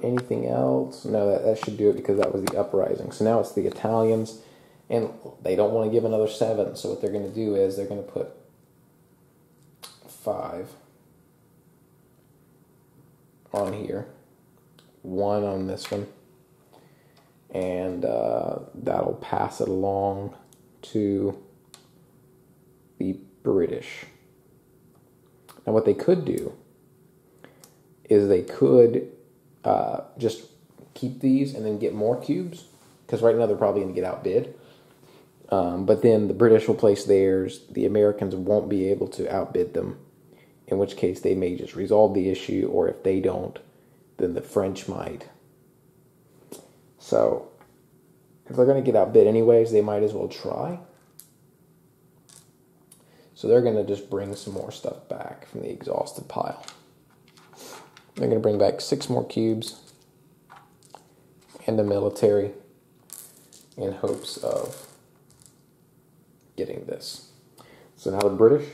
anything else? No, that should do it, because that was the uprising. So now it's the Italians, and they don't want to give another 7. So what they're going to do is they're going to put 5 on here, 1 on this one, and that'll pass it along to the British. Now what they could do is they could just keep these and then get more cubes, because right now they're probably going to get outbid. But then the British will place theirs, the Americans won't be able to outbid them, in which case they may just resolve the issue, or if they don't, then the French might. So, if they're going to get outbid anyways, they might as well try. So they're going to just bring some more stuff back from the exhausted pile. They're going to bring back 6 more cubes and a military in hopes of getting this. So now the British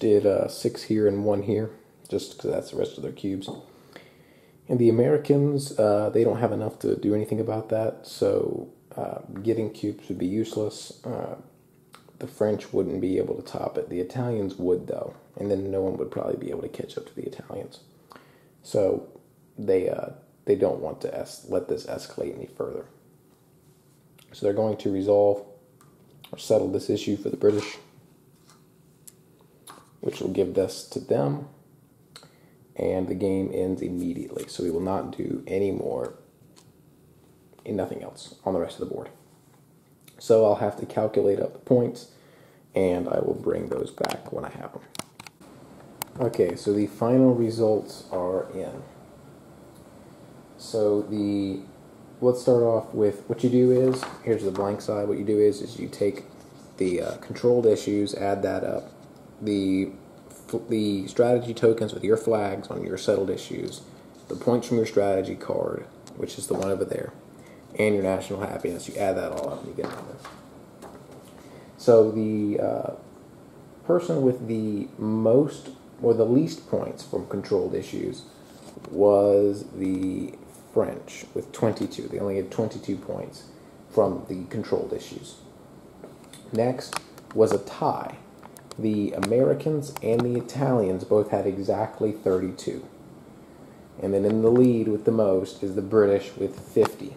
did 6 here and 1 here, just because that's the rest of their cubes. And the Americans, they don't have enough to do anything about that, so getting cubes would be useless. The French wouldn't be able to top it. The Italians would, though, and then no one would probably be able to catch up to the Italians. So they don't want to let this escalate any further. So they're going to resolve or settle this issue for the British, which will give this to them, and the game ends immediately. So we will not do any more and nothing else on the rest of the board. So I'll have to calculate up the points, and I will bring those back when I have them. Okay, so the final results are in. So let's start off with what you do is, here's the blank side, what you do is you take the controlled issues, add that up, the strategy tokens with your flags on your settled issues, the points from your strategy card, which is the one over there, and your national happiness. You add that all up and you get this. So the person with the most or the least points from controlled issues was the French with 22. They only had 22 points from the controlled issues. Next was a tie. The Americans and the Italians both had exactly 32. And then in the lead with the most is the British with 50.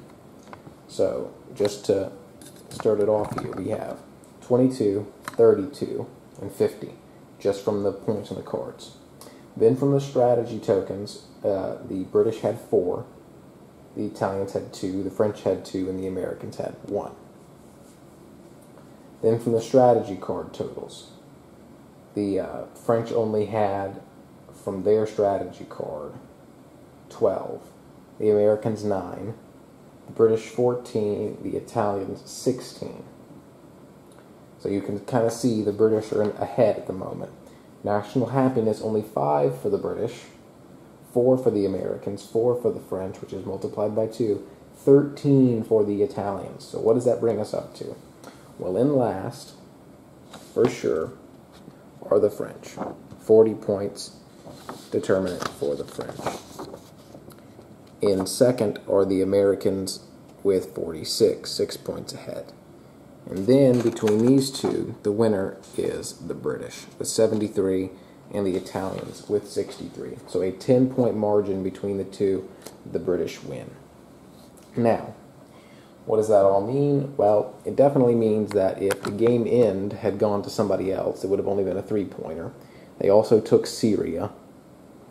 So just to start it off here, we have 22, 32, and 50, just from the points on the cards. Then from the strategy tokens, the British had 4, the Italians had 2, the French had 2, and the Americans had 1. Then from the strategy card totals, the French only had, from their strategy card, 12, the Americans 9, the British 14, the Italians 16. So you can kind of see the British are ahead at the moment. National happiness, only 5 for the British, 4 for the Americans, 4 for the French, which is multiplied by 2, 13 for the Italians. So what does that bring us up to? Well, in last, for sure, are the French. 40 points determine it for the French. In second are the Americans with 46, 6 points ahead. And then between these two, the winner is the British with 73 and the Italians with 63. So a 10-point margin between the two, the British win. Now, what does that all mean? Well, it definitely means that if the game end had gone to somebody else, it would have only been a 3-pointer. They also took Syria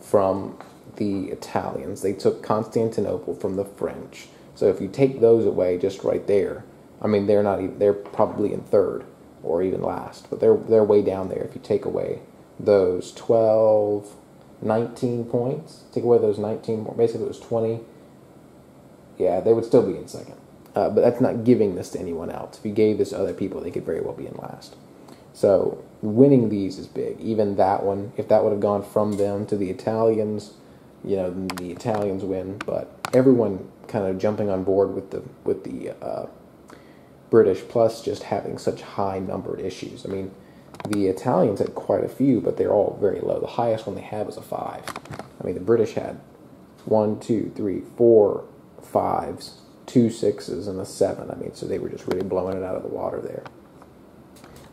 from the Italians. They took Constantinople from the French. So if you take those away just right there, I mean, they're probably in third or even last, but they're way down there if you take away those 12, 19 points. Take away those 19, basically it was 20. Yeah, they would still be in second. But that's not giving this to anyone else. If you gave this to other people, they could very well be in last. So winning these is big. Even that one, if that would have gone from them to the Italians, you know, the Italians win. But everyone kind of jumping on board with the British, plus just having such high numbered issues. I mean, the Italians had quite a few, but they're all very low. The highest one they had was a 5. I mean, the British had 1, 2, 3, 4 5s, 2 6s and a 7. I mean, so they were just really blowing it out of the water there.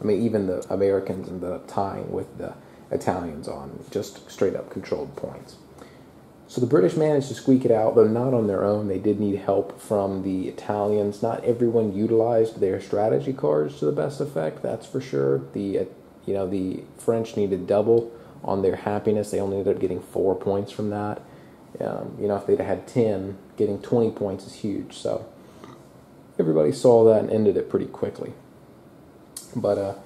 I mean, even the Americans ended up tying with the Italians on just straight up controlled points. So the British managed to squeak it out, though not on their own. They did need help from the Italians. Not everyone utilized their strategy cards to the best effect, that's for sure. The French needed double on their happiness. They only ended up getting 4 points from that. If they'd had 10, getting 20 points is huge. So everybody saw that and ended it pretty quickly. But,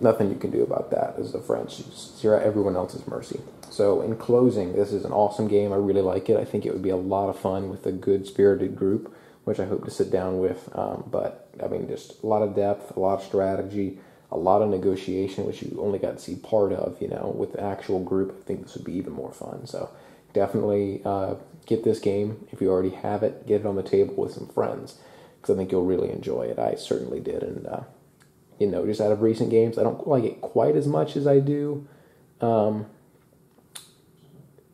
nothing you can do about that as the French. You're at everyone else's mercy. So in closing, this is an awesome game. I really like it. I think it would be a lot of fun with a good spirited group, which I hope to sit down with. But, I mean, just a lot of depth, a lot of strategy, a lot of negotiation, which you only got to see part of, with the actual group. I think this would be even more fun. So definitely get this game. If you already have it, get it on the table with some friends, because I think you'll really enjoy it. I certainly did. And, just out of recent games, I don't like it quite as much as I do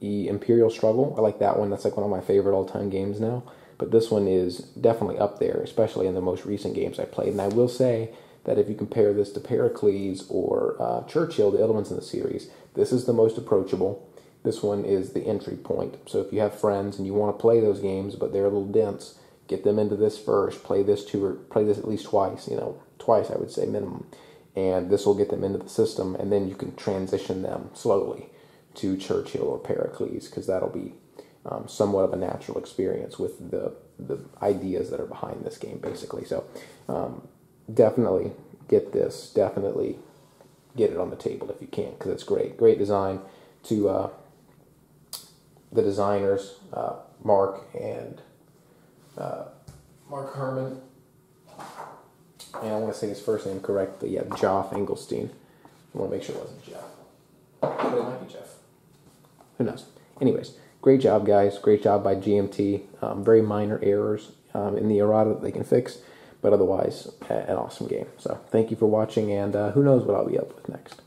the Imperial Struggle. I like that one. That's like one of my favorite all-time games now. But this one is definitely up there, especially in the most recent games I played. And I will say that if you compare this to Pericles or Churchill, the other ones in the series, this is the most approachable. This one is the entry point. So if you have friends and you want to play those games, but they're a little dense, get them into this first. Play this at least twice. Twice I would say minimum. And this will get them into the system, and then you can transition them slowly to Churchill or Pericles, because that'll be somewhat of a natural experience with the ideas that are behind this game, basically. So definitely get this. Definitely get it on the table if you can, because it's great. Great design to the designers, Mark Herman. And I want to say his first name correctly. Yeah, Geoff Engelstein. I want to make sure it wasn't Jeff. But it might be Jeff. Who knows? Anyways, great job, guys. Great job by GMT. Very minor errors in the errata that they can fix, but otherwise, an awesome game. So thank you for watching, and who knows what I'll be up with next.